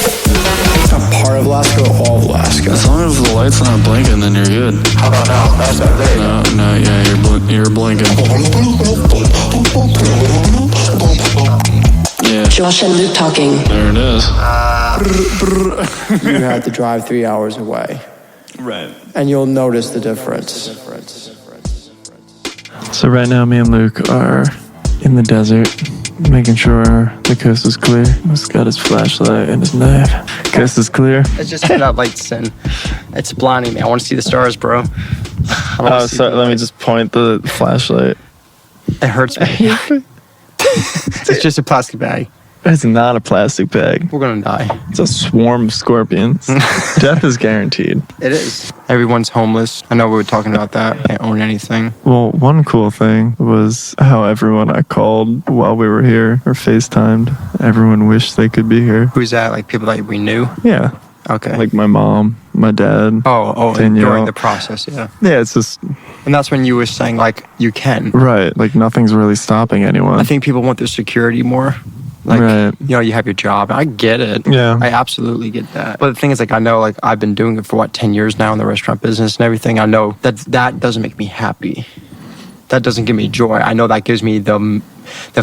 Part of Alaska or all of Alaska? As long as the light's not blinking, then you're good. How about now? That's that day. No, yeah, you're blinking. Yeah. Josh and Luke talking. There it is. You have to drive 3 hours away. Right. And you'll notice the difference. So right now, me and Luke are in the desert, making sure the coast is clear. He's got his flashlight and his knife. Coast is clear. It's just that light's in. It's blinding me. I want to see the stars, bro. Oh, sorry. Let me just point the flashlight. It hurts me. It's just a plastic bag. It's not a plastic bag. We're gonna die. It's a swarm of scorpions. Death is guaranteed. It is. Everyone's homeless. I know we were talking about that. Can't own anything. Well, one cool thing was how everyone I called while we were here or FaceTimed, everyone wished they could be here. Who's that? Like people that we knew? Yeah. Okay. Like my mom, my dad. oh, Danielle. during the process, yeah. Yeah, it's just, And that's when you were saying like you can. right. Like nothing's really stopping anyone. I think people want their security more. Like, Right. you know, you have your job. I get it. Yeah. I absolutely get that. But the thing is, like, I know, like, I've been doing it for, 10 years now in the restaurant business and everything. I know that doesn't make me happy. That doesn't give me joy. I know that gives me the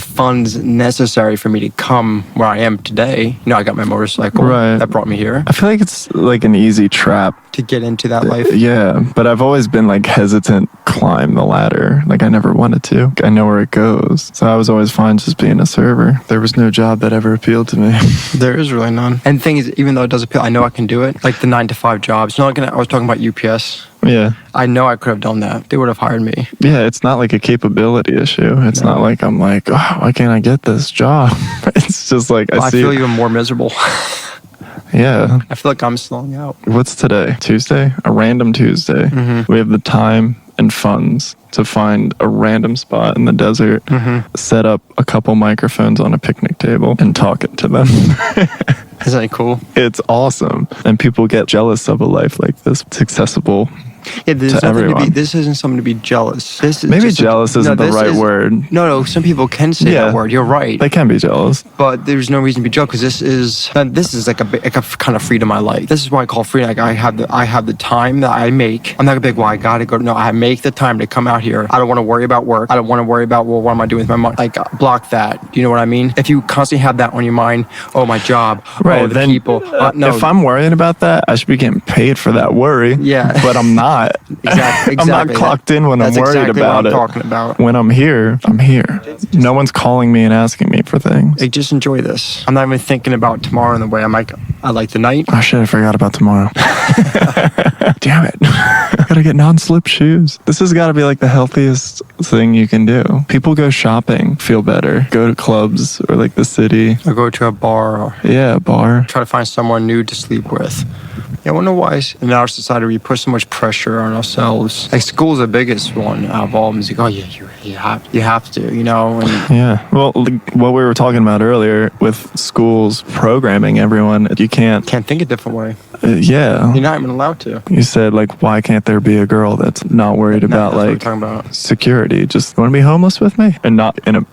funds necessary for me to come where I am today. You know, I got my motorcycle Right. that brought me here I feel like it's like an easy trap. to get into that life. Yeah, but I've always been like hesitant to climb the ladder. Like I never wanted to. I know where it goes. So I was always fine just being a server. There was no job that ever appealed to me. There is really none. And the thing is, even though it does appeal, I know I can do it. Like the 9-to-5 jobs. You know, I was talking about UPS. Yeah. I know I could have done that. They would have hired me. Yeah, it's not like a capability issue. It's not like I'm like, oh, why can't I get this job? It's just like I see. feel even more miserable. Yeah. I feel like I'm slowing out. What's today? Tuesday? A random Tuesday. We have the time and funds to find a random spot in the desert, set up a couple microphones on a picnic table, and talk it to them. Isn't that cool? It's awesome. And people get jealous of a life like this. It's accessible. Yeah, there's To nothing to be. everyone. This isn't something to be jealous. This is Maybe just jealous isn't the this right word. No. Some people can say Yeah. that word. You're right. They can be jealous. But there's no reason to be jealous because this is like a kind of freedom I like. This is why I call freedom. Like I have the time that I make. I'm not a big why I gotta go. No, I make the time to come out here. I don't want to worry about work. I don't want to worry about what am I doing with my money. Like block that. You know what I mean? If you constantly have that on your mind, oh my job, Right. oh the then, people. No, if I'm worrying about that, I should be getting paid for that worry. Yeah. But I'm not. Exactly. I'm not clocked in when That's I'm worried exactly about what it. I'm talking about. When I'm here, I'm here. No one's calling me and asking me for things. Like, just enjoy this. I'm not even thinking about tomorrow in the way I'm like, I like the night. Oh shit, I forgot about tomorrow. Damn it. Gotta get non-slip shoes. This has gotta be like the healthiest thing you can do. People go shopping, feel better, go to clubs or like the city. Or go to a bar or Yeah, a bar. try to find someone new to sleep with. Yeah, I wonder why in our society we put so much pressure on ourselves. Like school's the biggest one out of all of them. It's like, oh yeah, you have to, you know. And Yeah. Well, like what we were talking about earlier with schools programming everyone, you can't. can't think a different way. Yeah. You're not even allowed to. You said like, why can't there be a girl that's not worried about That's what we're like talking about. security? Just want to be homeless with me, and not in a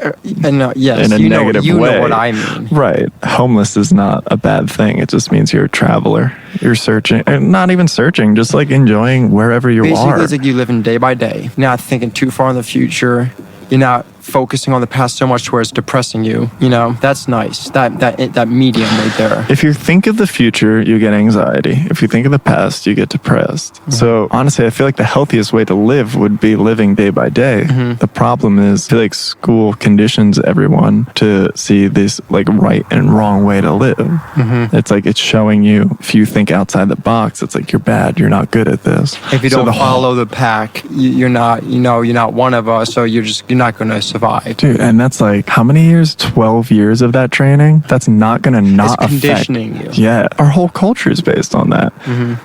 And yes, in a you negative know way. what I mean. Right. Homeless is not a bad thing. It just means you're a traveler. You're searching, and not even searching, just like enjoying wherever you Basically, are. it's like you living day by day. You're not thinking too far in the future. You're not focusing on the past so much where it's depressing you. You know, that's nice. That medium right there. If you think of the future, you get anxiety. If you think of the past, you get depressed. Mm-hmm. So honestly, I feel like the healthiest way to live would be living day by day. Mm-hmm. The problem is, I feel like school conditions everyone to see this like right and wrong way to live. Mm-hmm. It's like it's showing you, if you think outside the box, it's like you're bad, you're not good at this. If you So don't the whole- follow the pack, you're not. You know, you're not one of us. So you're not going to survive. Dude, and that's like how many years? 12 years of that training? That's not going to not It's affect. conditioning you. Yeah, our whole culture is based on that.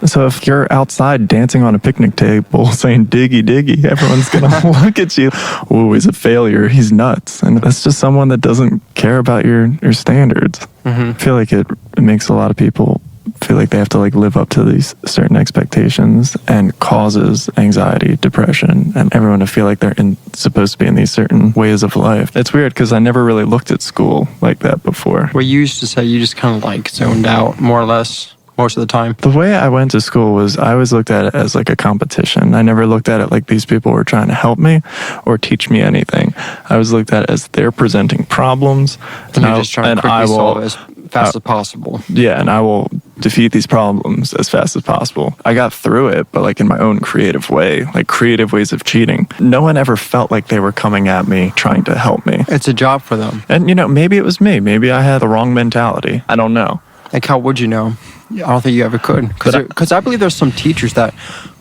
So if you're outside dancing on a picnic table saying diggy diggy, everyone's going to look at you. Ooh, he's a failure. He's nuts. And that's just someone that doesn't care about your standards. I feel like it makes a lot of people feel like they have to like live up to these certain expectations, and causes anxiety, depression, and everyone to feel like they're supposed to be in these certain ways of life. It's weird because I never really looked at school like that before. Where you used to say you just kind of like zoned out more or less most of the time. The way I went to school was I always looked at it as like a competition. I never looked at it like these people were trying to help me or teach me anything. I always looked at it as they're presenting problems, And you're just trying to quickly solve it as fast as possible. Yeah, and I will defeat these problems as fast as possible. I got through it, but like in my own creative way, like creative ways of cheating. No one ever felt like they were coming at me trying to help me. It's a job for them. And maybe it was me. Maybe I had the wrong mentality. I don't know. Like, how would you know? I don't think you ever could. Because I believe there's some teachers that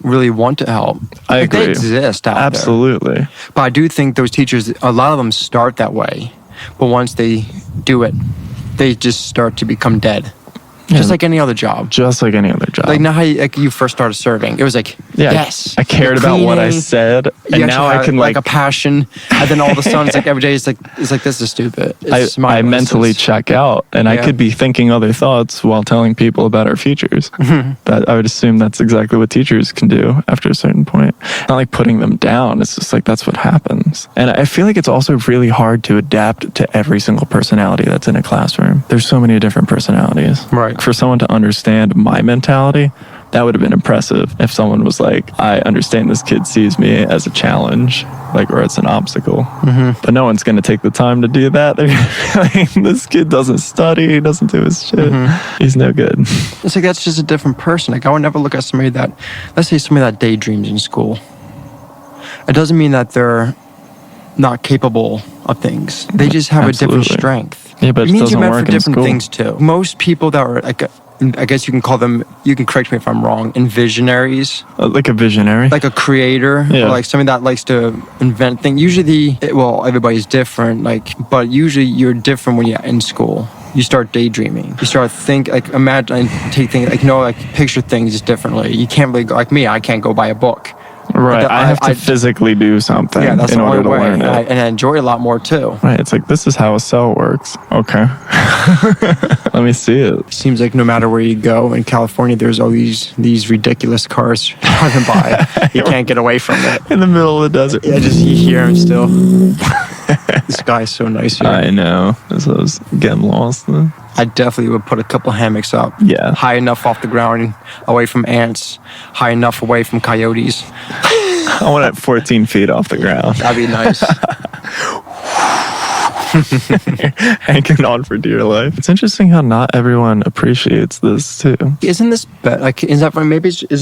really want to help. I Like, agree. They exist out there. Absolutely. But I do think those teachers, a lot of them start that way. But once they do it, they just start to become dead. Just like any other job. Just like any other job. Like now how you first started serving. It was like, Yeah, yes. I cared you're about what I cleaning, said, you and now actually I have, can like a passion. And then all of a sudden it's like every day it's like this is stupid. It's I mindless. mentally It's- check out, and I Yeah. could be thinking other thoughts while telling people about our futures. That I would assume that's exactly what teachers can do after a certain point. Not like putting them down. It's just like that's what happens. And I feel like it's also really hard to adapt to every single personality that's in a classroom. There's so many different personalities. Right. For someone to understand my mentality, that would have been impressive if someone was like, I understand this kid sees me as a challenge, like, or it's an obstacle. But no one's going to take the time to do that. They're gonna be like, this kid doesn't study, he doesn't do his shit. He's no good. It's like that's just a different person. Like I would never look at somebody that, let's say somebody that daydreams in school. It doesn't mean that they're not capable of things. They just have a different Absolutely. strength. Yeah, but it means doesn't you're meant work for in different school. things too. Most people that are like, I guess you can call them, you can correct me if I'm wrong, envisionaries, Like a visionary. like a creator, Yeah. or like somebody that likes to invent things. Usually, everybody's different, but usually you're different when you're in school. You start daydreaming. You start imagine and take things, picture things differently. You can't really go, like me, I can't go buy a book. right. But I have to physically do something Yeah, that's in the order only to way. learn it. And I enjoy it a lot more too. Right. It's like, this is how a cell works. Okay. Let me see it. Seems like no matter where you go in California, there's all these ridiculous cars driving by. You can't get away from it. In the middle of the desert. Yeah, just you hear him still. This guy's so nice here. I know. As I was getting lost. I definitely would put a couple hammocks up. Yeah. High enough off the ground, away from ants, high enough away from coyotes. I want it 14 feet off the ground. That'd be nice. Hanging on for dear life. It's interesting how not everyone appreciates this too. Isn't this is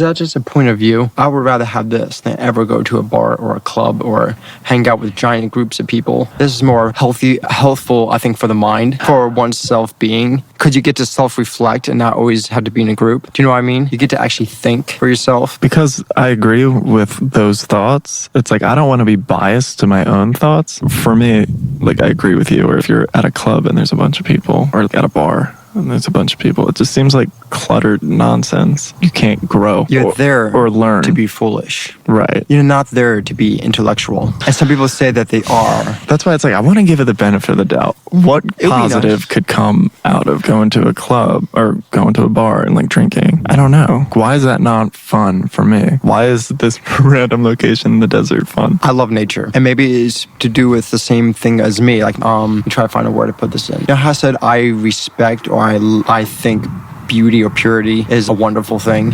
that just a point of view? I would rather have this than ever go to a bar or a club or hang out with giant groups of people. This is more healthful, I think, for the mind, for one's self-being. Because you get to self-reflect and not always have to be in a group. Do you know what I mean? You get to actually think for yourself. Because I agree with those thoughts. It's like, I don't want to be biased to my own thoughts. For me, like, I agree with you. Or if you're at a club and there's a bunch of people, or at a bar and there's a bunch of people, it just seems like cluttered nonsense. You can't grow. You're there or learn to be foolish. Right. You're not there to be intellectual. And some people say that they are. That's why it's like, I want to give it the benefit of the doubt. What be positive nice. could come out of going to a club or going to a bar and like drinking? I don't know. Why is that not fun for me? Why is this random location in the desert fun? I love nature. And maybe it's to do with the same thing as me. Like, try to find a word to put this in. You know how I said I respect or I think beauty or purity is a wonderful thing?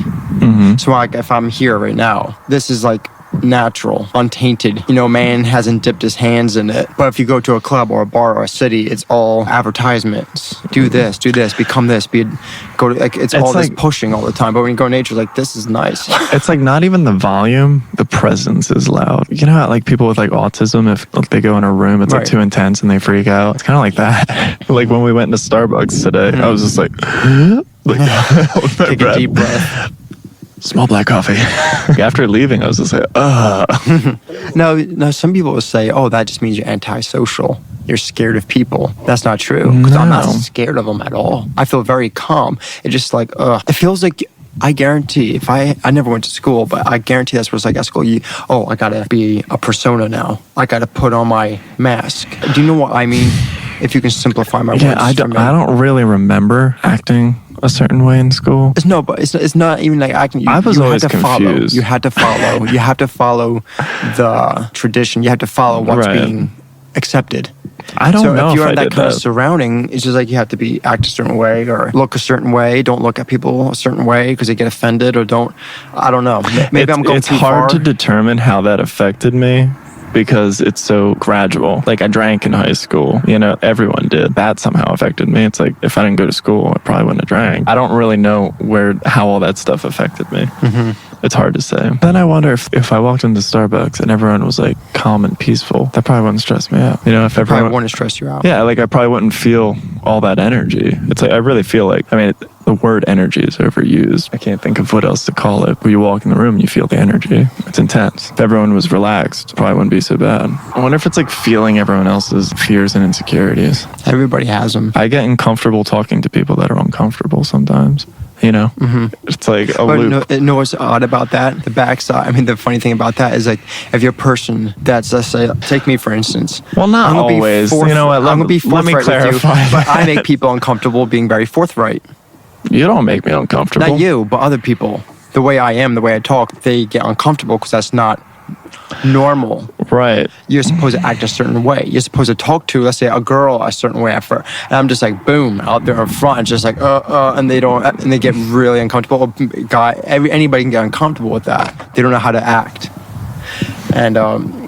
So like if I'm here right now, this is like natural, untainted. You know, man hasn't dipped his hands in it. But if you go to a club or a bar or a city, it's all advertisements. Do this, become this, it's all this like- pushing all the time. But when you go to nature, it's like, this is nice. It's like not even the volume, the presence is loud. You know how like people with like autism, if like, they go in a room, it's like Right. too intense and they freak out. It's kind of like that. Like when we went to Starbucks today, I was just like, Take a deep breath. small black coffee. After leaving, I was just like, No, some people will say, oh, that just means you're antisocial. You're scared of people. That's not true. Because I'm not No. scared of them at all. I feel very calm. It's just like, it feels like, I guarantee, if I never went to school, but I guarantee that's what it's like at school. I gotta be a persona now. I gotta put on my mask. Do you know what I mean? If you can simplify my words yeah, I for me. don't really remember acting a certain way in school? But it's not even like acting. I was you always had to confused. You had to follow. You have to follow the tradition. You have to follow what's Right. being accepted. I don't So know if you're I in that did kind of that. surrounding, it's just like you have to act a certain way or look a certain way. Don't look at people a certain way because they get offended or don't. I don't know. Maybe I'm going It's too hard far. to determine how that affected me because it's so gradual. Like I drank in high school, everyone did. That somehow affected me. It's like if I didn't go to school, I probably wouldn't have drank. I don't really know how all that stuff affected me. It's hard to say. Then I wonder if I walked into Starbucks and everyone was like calm and peaceful, that probably wouldn't stress me out. If Probably everyone want to stress you out. Yeah, like I probably wouldn't feel all that energy. It's like I really feel like, the word energy is overused. I can't think of what else to call it. When you walk in the room and you feel the energy. It's intense. If everyone was relaxed, probably wouldn't be so bad. I wonder if it's like feeling everyone else's fears and insecurities. Everybody has them. I get uncomfortable talking to people that are uncomfortable sometimes. It's like a But loop. know what's odd about that? The backside. The funny thing about that is like if you're a person that's, let's say, take me for instance. Well, not I'm gonna be always. You know what? I'm gonna be let me forthright with you, clarify. but I make people uncomfortable being very forthright. You don't make me uncomfortable. Not you, but other people. The way I am, the way I talk, they get uncomfortable because that's not normal. Right. You're supposed to act a certain way. You're supposed to talk to, let's say, a girl a certain way at first. And I'm just like, boom, out there in front, just like, and they get really uncomfortable. Anybody can get uncomfortable with that. They don't know how to act. And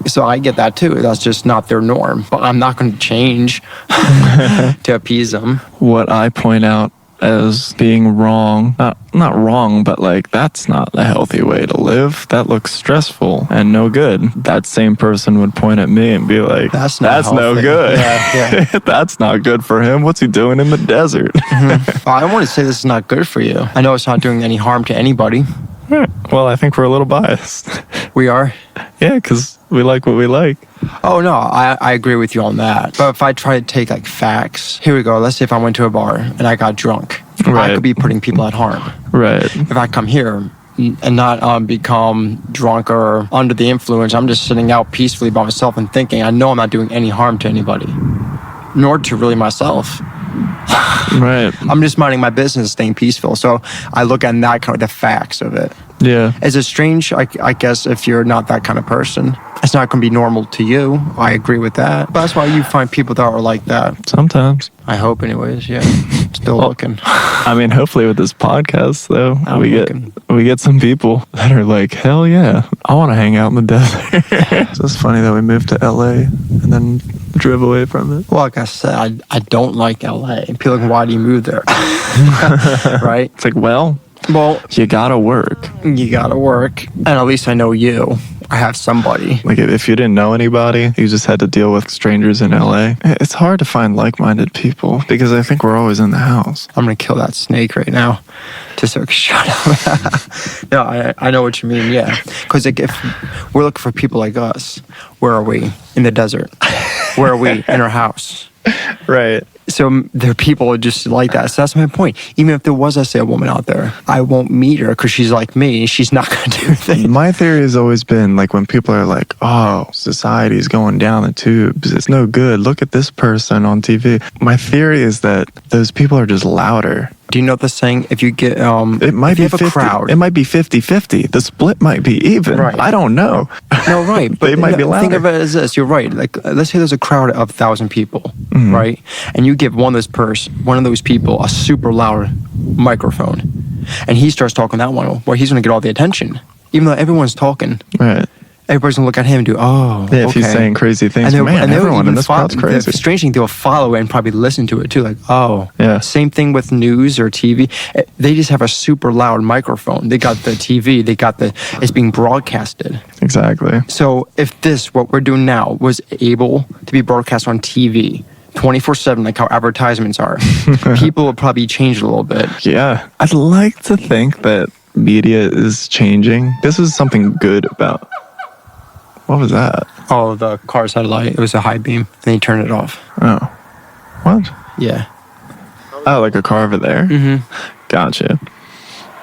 so I get that too. That's just not their norm. But I'm not going to change to appease them. What I point out as being wrong, not wrong, but like that's not a healthy way to live. That looks stressful and no good. That same person would point at me and be like, That's not no healthy." good. Yeah. That's not good for him. What's he doing in the desert? I don't want to say this is not good for you. I know it's not doing any harm to anybody. Well, I think we're a little biased. We are. Yeah, because we like what we like. Oh, no, I agree with you on that. But if I try to take like facts, here we go. Let's say if I went to a bar and I got drunk, Right. I could be putting people at harm. Right. If I come here and not become drunk or under the influence, I'm just sitting out peacefully by myself and thinking, I know I'm not doing any harm to anybody, nor to really myself. Right. I'm just minding my business, staying peaceful. So I look at that kind of the facts of it. Yeah. Is it strange? I guess if you're not that kind of person, it's not going to be normal to you. I agree with that. But that's why you find people that are like that. Sometimes. I hope, anyways. Yeah. Still looking. Hopefully with this podcast, though, I'm looking. we get some people that are like, hell yeah, I want to hang out in the desert. So it's funny that we moved to LA and then drove away from it. Well, like I said, I don't like LA. People are like, why do you move there? Right? It's like, well, Well, you gotta work. you gotta work. And at least I know you. I have somebody. Like if you didn't know anybody, you just had to deal with strangers in LA. It's hard to find like-minded people because I think we're always in the house. I'm going to kill that snake right now. Just so shut up. No, I know what you mean, yeah. Because like, if we're looking for people like us, where are we? In the desert. Where are we? In our house. Right. So there are people just like that. So that's my point. Even if there was, let's say, a woman out there, I won't meet her because she's like me. She's not going to do things. My theory has always been like when people are like, oh, society's going down the tubes. It's no good. Look at this person on TV. My theory is that those people are just louder. Do you know the saying? If you get, It might if you be have 50, a crowd. It might be 50-50. The split might be even. Right. I don't know. No, right. They might be louder. Think of it as this. You're right. Like, let's say there's a crowd of 1,000 people, right? And you give one of those people a super loud microphone, and he starts talking that one. Well, he's going to get all the attention, even though everyone's talking. Right. Everybody's going to look at him and do, oh, Yeah, if he's okay. saying crazy things, they'll- man, they'll everyone in even this follow- crowd's crazy. The strange thing, they'll follow it and probably listen to it too. Like, oh, Yeah. Same thing with news or TV. They just have a super loud microphone. They got the TV. It's being broadcasted. Exactly. So if what we're doing now was able to be broadcast on TV 24/7, like how advertisements are, people would probably change a little bit. Yeah. I'd like to think that media is changing. This is something good about. What was that? Oh, the car's had a light. It was a high beam, and they turned it off. Oh. What? Yeah. Oh, like a car over there? Mm-hmm. Gotcha.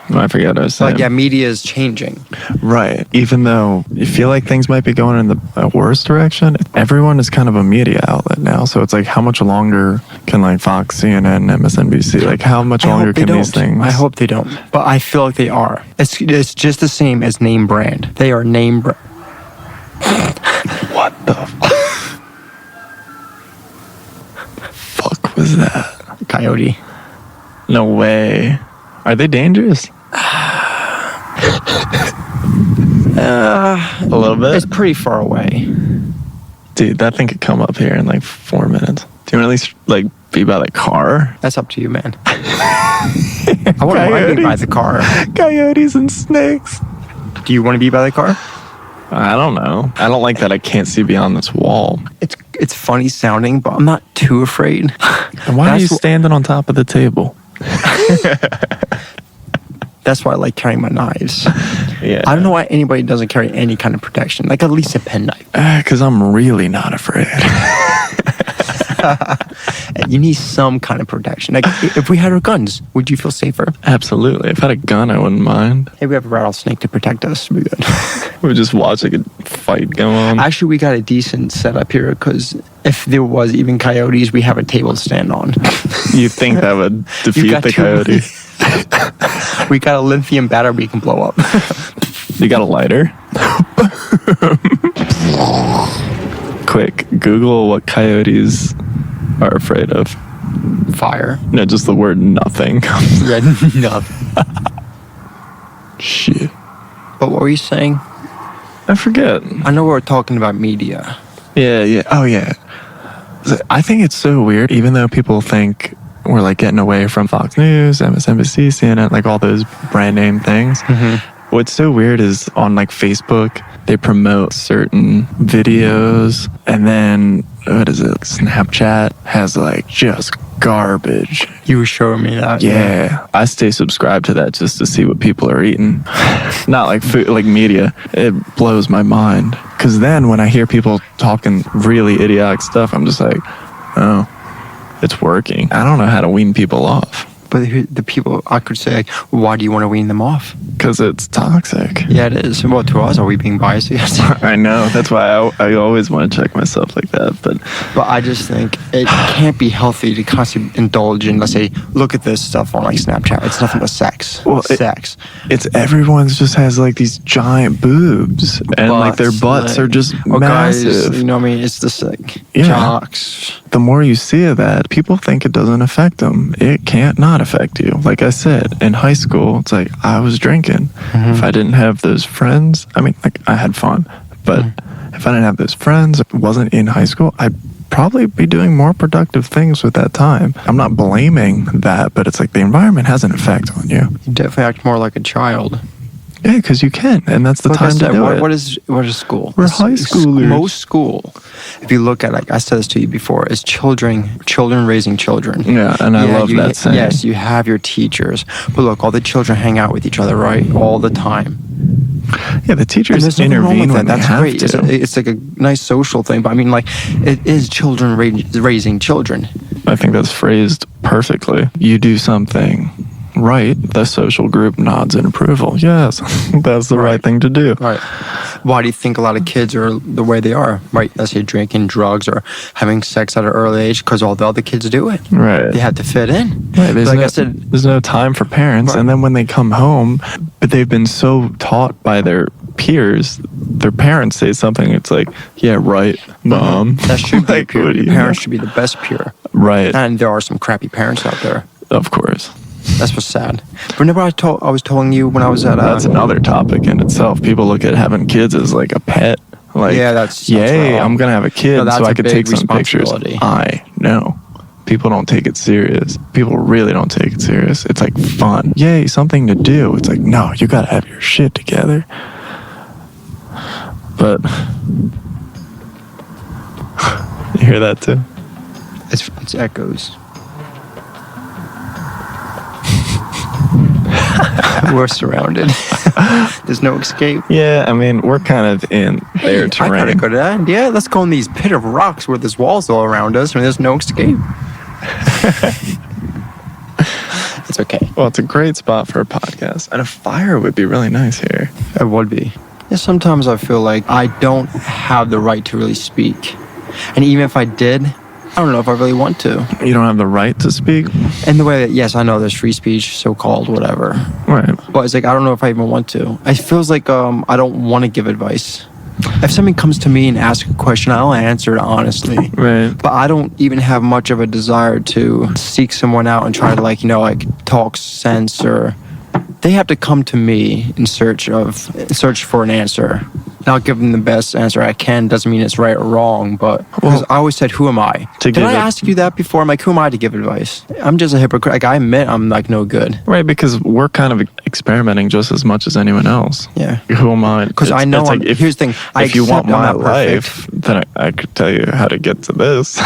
I forget what I was saying. Like, yeah, media is changing. Right. Even though you feel like things might be going in the worse direction, everyone is kind of a media outlet now. So it's like, how much longer can like Fox, CNN, MSNBC, like how much longer can these things? I hope they don't. But I feel like they are. It's just the same as name brand. They are name brand. What the fuck was that? Coyote. No way. Are they dangerous? A little bit. It's pretty far away. Dude, that thing could come up here in like 4 minutes. Do you want to at least like be by the car? That's up to you, man. I want to be by the car. Coyotes and snakes. Do you want to be by the car? I don't know. I don't like that I can't see beyond this wall. It's funny sounding, but I'm not too afraid. And why are you standing on top of the table? That's why I like carrying my knives. Yeah. I don't know why anybody doesn't carry any kind of protection, like at least a penknife. Because I'm really not afraid. You need some kind of protection. Like if we had our guns, would you feel safer? Absolutely. If I had a gun, I wouldn't mind. Hey, we have a rattlesnake to protect us. We're good. We would just watch like a fight go on. Actually, we got a decent setup here because if there was even coyotes, we have a table to stand on. You think that would defeat the coyote? We got a lithium battery we can blow up. You got a lighter? Quick, Google what coyotes are afraid of. Fire. No, just the word nothing. Red nothing. Shit. But what were you saying? I forget. I know we're talking about media. Yeah. Oh, yeah. I think it's so weird, even though people think we're like getting away from Fox News, MSNBC, CNN, like all those brand name things. Mm-hmm. What's so weird is on like Facebook, they promote certain videos, and then what is it? Snapchat has like just garbage. You were showing me that. Yeah, I stay subscribed to that just to see what people are eating. Not like food, like media. It blows my mind. Because then when I hear people talking really idiotic stuff, I'm just like, oh, it's working. I don't know how to wean people off. But the people, I could say, like, why do you want to wean them off? Because it's toxic. Yeah, it is. Well, to us, are we being biased? Yes. I know. That's why I always want to check myself like that. But I just think it can't be healthy to constantly indulge in, let's say, look at this stuff on like Snapchat. It's nothing but sex. Well, sex. It's everyone's just has like these giant boobs. And like their butts are just massive. Guys, you know what I mean? It's just like jocks. The more you see of that, people think it doesn't affect them. It can't not affect you. Like I said, in high school, it's like I was drinking. Mm-hmm. If I didn't have those friends, I mean, like I had fun, but if I didn't have those friends, it wasn't in high school, I'd probably be doing more productive things with that time. I'm not blaming that, but it's like the environment has an effect on you. You definitely act more like a child. Yeah, because you can, and that's the time to do it. What is school? We're high schoolers. Most school, if you look at, like I said this to you before, is children raising children. Yeah, and I love that saying. Yes, you have your teachers, but look, all the children hang out with each other, right, all the time. Yeah, the teachers intervene when they have great. to. It's like a nice social thing, but I mean, like, it is children raising children. I think that's phrased perfectly. You do something right, the social group nods in approval. Yes, that's the right thing to do. Right. Why do you think a lot of kids are the way they are? Right. Let's say drinking, drugs, or having sex at an early age because all the other kids do it. Right. They have to fit in. Right. There's no time for parents. Right. And then when they come home, but they've been so taught by their peers, their parents say something, it's like, yeah, right, mom. That should be like, peer. Parents should be the best peer. Right. And there are some crappy parents out there. Of course. That's what's sad. Remember I was telling you when I was at... That's another topic in itself. People look at having kids as like a pet. Like, yeah, that's yay, wrong. I'm going to have a kid so I could take some pictures. responsibility. I know. People don't take it serious. People really don't take it serious. It's like fun. Yay, something to do. It's like, no, you got to have your shit together. But... you hear that too? It's echoes. We're surrounded. There's no escape. Yeah, I mean, we're kind of in their terrain. I gotta go to that. Yeah, let's go in these pit of rocks where there's walls all around us and there's no escape. It's okay. Well, it's a great spot for a podcast. And a fire would be really nice here. It would be. Yeah, sometimes I feel like I don't have the right to really speak. And even if I did, I don't know if I really want to. You don't have the right to speak? In the way that, yes, I know there's free speech, so-called, whatever. Right. But it's like, I don't know if I even want to. It feels like I don't want to give advice. If somebody comes to me and asks a question, I'll answer it honestly. Right. But I don't even have much of a desire to seek someone out and try to talk sense, or they have to come to me in search for an answer. And I'll give them the best answer I can. Doesn't mean it's right or wrong, but because I always said, who am I? Did I ask you that before? I'm like, who am I to give advice? I'm just a hypocrite. Like, I admit I'm like no good. Right, because we're kind of experimenting just as much as anyone else. Yeah. Who am I? Because I know here's the thing. If you want my life, then I could tell you how to get to this.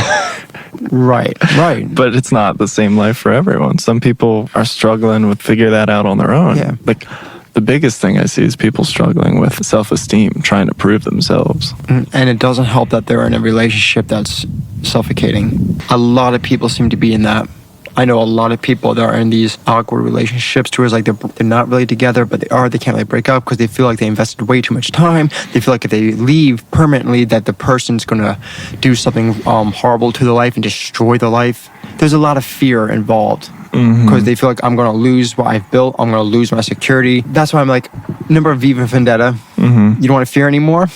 Right. But it's not the same life for everyone. Some people are struggling with figure that out on their own. Yeah. Like, the biggest thing I see is people struggling with self-esteem, trying to prove themselves. And it doesn't help that they're in a relationship that's suffocating. A lot of people seem to be in that. I know a lot of people that are in these awkward relationships to where it's like they're not really together, but they can't really break up because they feel like they invested way too much time. They feel like if they leave permanently that the person's going to do something horrible to their life and destroy their life. There's a lot of fear involved because they feel like I'm going to lose what I've built. I'm going to lose my security. That's why I'm like, remember Viva Vendetta? You don't want to fear anymore?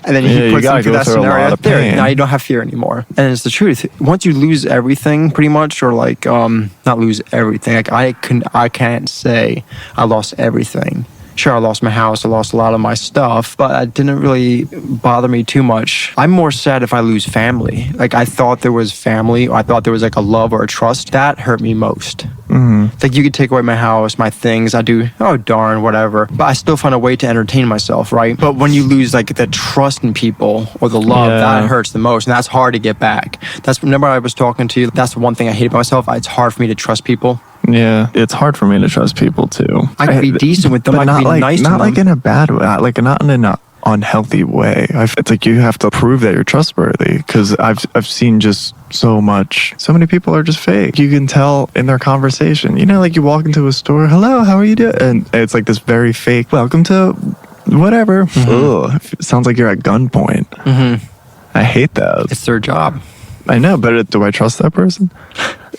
And then he puts them through that scenario. There, now you don't have fear anymore. And it's the truth. Once you lose everything pretty much, or like, not lose everything. Like I can't say I lost everything. Sure, I lost my house, I lost a lot of my stuff, but it didn't really bother me too much. I'm more sad if I lose family. Like, I thought there was family, or I thought there was like a love or a trust. That hurt me most. Like, you could take away my house, my things, I do, oh darn, whatever. But I still find a way to entertain myself, right? But when you lose like the trust in people or the love, that hurts the most. And that's hard to get back. Remember I was talking to you, that's the one thing I hate about myself. It's hard for me to trust people. Yeah, it's hard for me to trust people too. I can be decent with them. But I can be nice to them. Not like in a bad way, like not in an unhealthy way. It's like you have to prove that you're trustworthy, because I've seen just so many people are just fake. You can tell in their conversation. You know, like you walk into a store, hello, how are you doing? And it's like this very fake, welcome to whatever. Ugh, it sounds like you're at gunpoint. I hate that. It's their job. I know, but do I trust that person?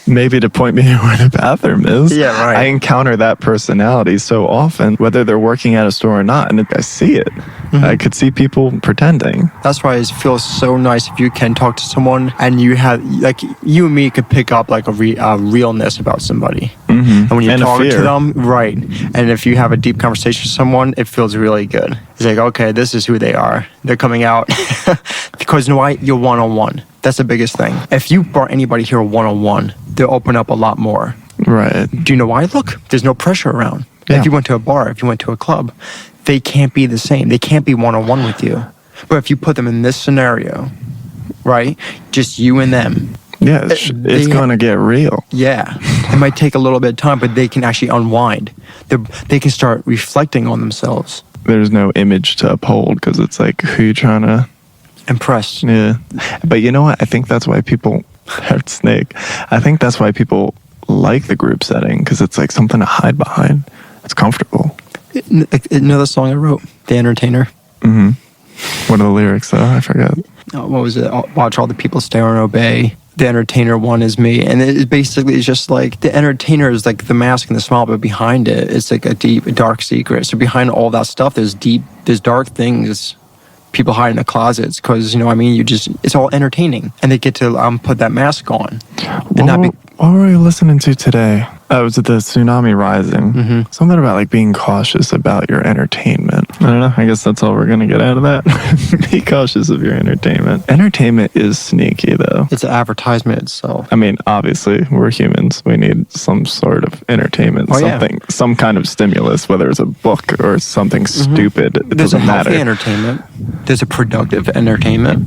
Maybe to point me where the bathroom is. Yeah, right. I encounter that personality so often, whether they're working at a store or not, and I see it. I could see people pretending. That's why it feels so nice if you can talk to someone and you have, like, you and me could pick up like a realness about somebody. And when you talk to them, right. And if you have a deep conversation with someone, it feels really good. It's like, okay, this is who they are. They're coming out. Because you know why? You're one-on-one. That's the biggest thing. If you brought anybody here one-on-one, they'll open up a lot more. Right. Do you know why? Look, there's no pressure around. Yeah. If you went to a bar, if you went to a club, they can't be the same. They can't be one-on-one with you. But if you put them in this scenario, right, just you and them. Yeah, it's going to get real. Yeah. It might take a little bit of time, but they can actually unwind. They can start reflecting on themselves. There's no image to uphold, because it's like, who you trying to impress? Yeah. But you know what? I think that's why people Snake. I think that's why people like the group setting, because it's like something to hide behind. It's comfortable. Another song I wrote, The Entertainer. What are the lyrics though? I forgot. What was it? Watch all the people stare and obey. The entertainer one is me. And it basically is just like, the entertainer is like the mask and the smile, but behind it, it's like a deep, dark secret. So behind all that stuff, there's dark things people hide in the closets, because, you know, I mean, it's all entertaining. And they get to put that mask on. What were we listening to today? It was the Tsunami Rising. Something about like being cautious about your entertainment. I don't know. I guess that's all we're going to get out of that. Be cautious of your entertainment. Entertainment is sneaky though. It's an advertisement itself. I mean, obviously we're humans. We need some sort of entertainment, some kind of stimulus, whether it's a book or something stupid. It There's a doesn't matter. healthy entertainment. There's a productive entertainment.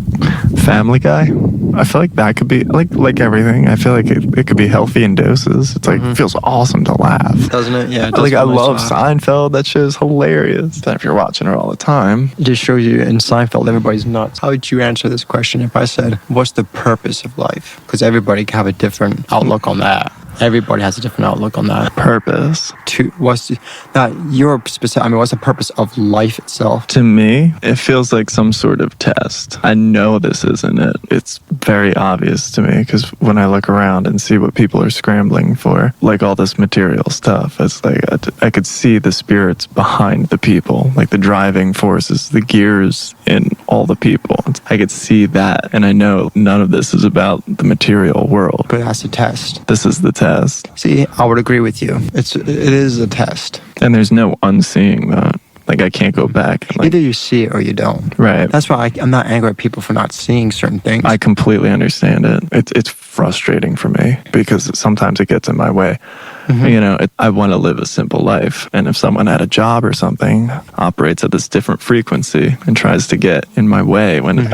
Family Guy. I feel like that could be like everything. I feel like it could be healthy in doses. It's like, it feels awesome to laugh. Doesn't it? Yeah. It does. Like, I love Seinfeld. That shit is hilarious. But if you're watching it all the time, it just shows you in Seinfeld, everybody's nuts. How would you answer this question if I said, what's the purpose of life? Because everybody can have a different outlook on that. Everybody has a different outlook on that. Purpose. What's the purpose of life itself? To me, it feels like some sort of test. I know this isn't it. It's very obvious to me because when I look around and see what people are scrambling for, like all this material stuff, it's like I could see the spirits behind the people, like the driving forces, the gears in all the people. I could see that, and I know none of this is about the material world. But that's a test. This is the test. See, I would agree with you. It is a test. And there's no unseeing that. Like, I can't go back. And, like, Either you see it or you don't. right. That's why I'm not angry at people for not seeing certain things. I completely understand it. It's frustrating for me because sometimes it gets in my way. You know, I want to live a simple life. And if someone at a job or something operates at this different frequency and tries to get in my way when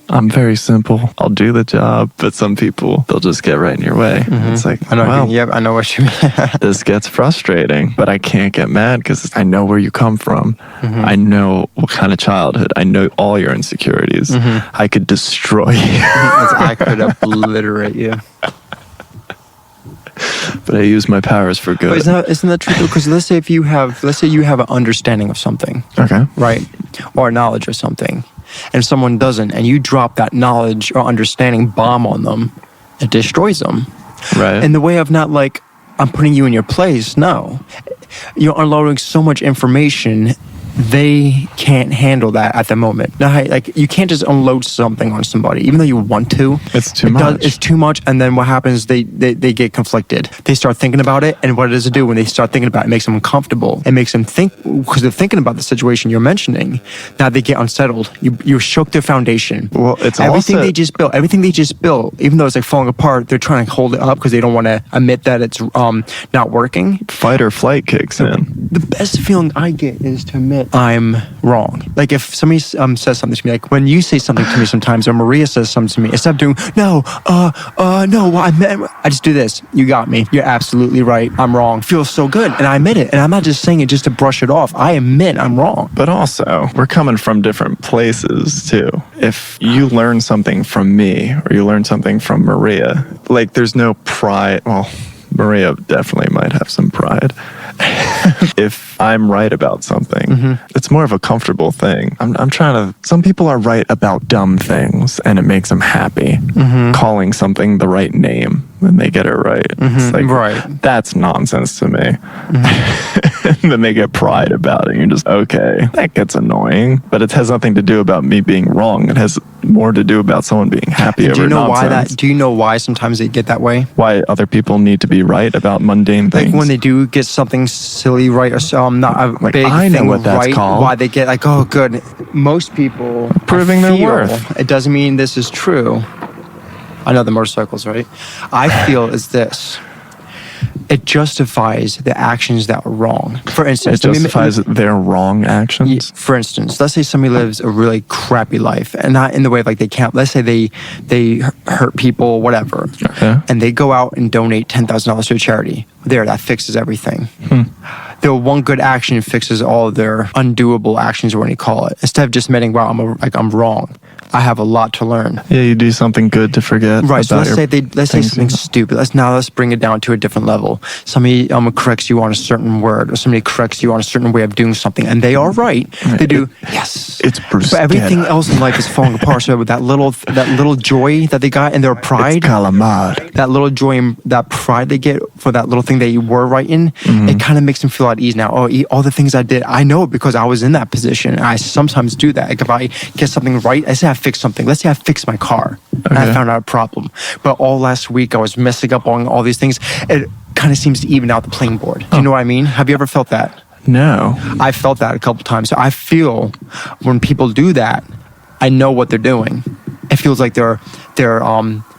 I'm very simple, I'll do the job. But some people, they'll just get right in your way. It's like, I know. well, I know what you mean. this gets frustrating, but I can't get mad because I know where you come from. I know what kind of childhood. I know all your insecurities. I could destroy you. I could obliterate you. But I use my powers for good. But isn't that true? Because let's say you have an understanding of something, Okay. right, or knowledge of something, and someone doesn't, and you drop that knowledge or understanding bomb on them, it destroys them. Right. In the way of not like I'm putting you in your place. No, you're unloading so much information. They can't handle that at the moment. Now, like you can't just unload something on somebody, even though you want to. It's too much. It's too much, and then what happens? They get conflicted. They start thinking about it, and what does it do when they start thinking about it? It makes them uncomfortable. It makes them think because they're thinking about the situation you're mentioning. Now they get unsettled. You shook their foundation. Well, it's everything also- they just built. Everything they just built, even though it's like falling apart, they're trying to hold it up because they don't want to admit that it's not working. Fight or flight kicks in. The best feeling I get is to admit I'm wrong. Like if somebody says something to me, like when you say something to me sometimes, or Maria says something to me, instead of doing no, well, I just do this. You got me. You're absolutely right. I'm wrong. Feels so good, and I admit it. And I'm not just saying it just to brush it off. I admit I'm wrong. But also, we're coming from different places too. If you learn something from me or you learn something from Maria, like there's no pride. Well, Maria definitely might have some pride. If I'm right about something, it's more of a comfortable thing. I'm trying to. Some people are right about dumb things, and it makes them happy. Calling something the right name when they get it right. It's like, Right. that's nonsense to me. And then they get pride about it. And you're just, okay, that gets annoying. But it has nothing to do about me being wrong. It has more to do about someone being happy over Do you know nonsense. Do you know why sometimes they get that way? Why other people need to be right about mundane things. Like when they do get something silly right or not a Like, big I know thing what that's right, called. why they get like, oh, good. Most people Proving their feel- worth. It doesn't mean this is true. I know the motorcycles, right? I feel is this. It justifies the actions that were wrong. For instance, It justifies their wrong actions. for instance, let's say somebody lives a really crappy life, and not in the way of like they can't. Let's say they hurt people, whatever, Okay. and they go out and donate $10,000 to a charity. There, that fixes everything. Their one good action fixes all of their undoable actions, or what you call it. Instead of just admitting, "Wow, I'm wrong. I have a lot to learn." Yeah, you do something good to forget. Right. So about let's your say things something you- stupid. Let's bring it down to a different level. Somebody corrects you on a certain word, or somebody corrects you on a certain way of doing something, and they are right. They do. Yes. It's Bruce. But everything else in life is falling apart. So with that little joy that they got in their pride, It's calamari. that little joy and that pride they get for that little thing that you were right in, it kind of makes them feel at ease now. Oh, all the things I did, I know it because I was in that position. I sometimes do that. Like if I get something right, let's say I fix something. Let's say I fixed my car and I Okay. found out a problem. But all last week I was messing up on all these things. It kind of seems to even out the playing board. Do you know what I mean? Have you ever felt that? No. I felt that a couple times. So I feel when people do that, I know what they're doing. It feels like they're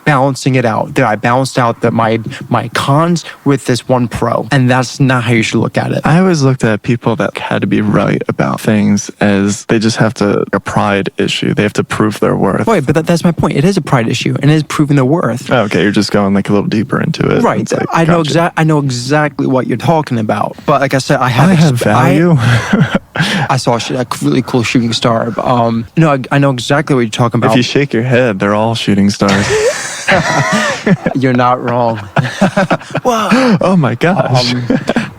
balancing it out. I balanced out my cons with this one pro, and that's not how you should look at it. I always looked at people that had to be right about things as they just have a pride issue. They have to prove their worth. Right, but that's my point. It is a pride issue, and it is proving their worth. Okay, you're just going like a little deeper into it. Right, It's like, I know gotcha. I know exactly what you're talking about. But like I said, I have value. I saw a really cool shooting star. I know exactly what you're talking about. If you shake your head, they're all shooting stars. You're not wrong. Oh my gosh.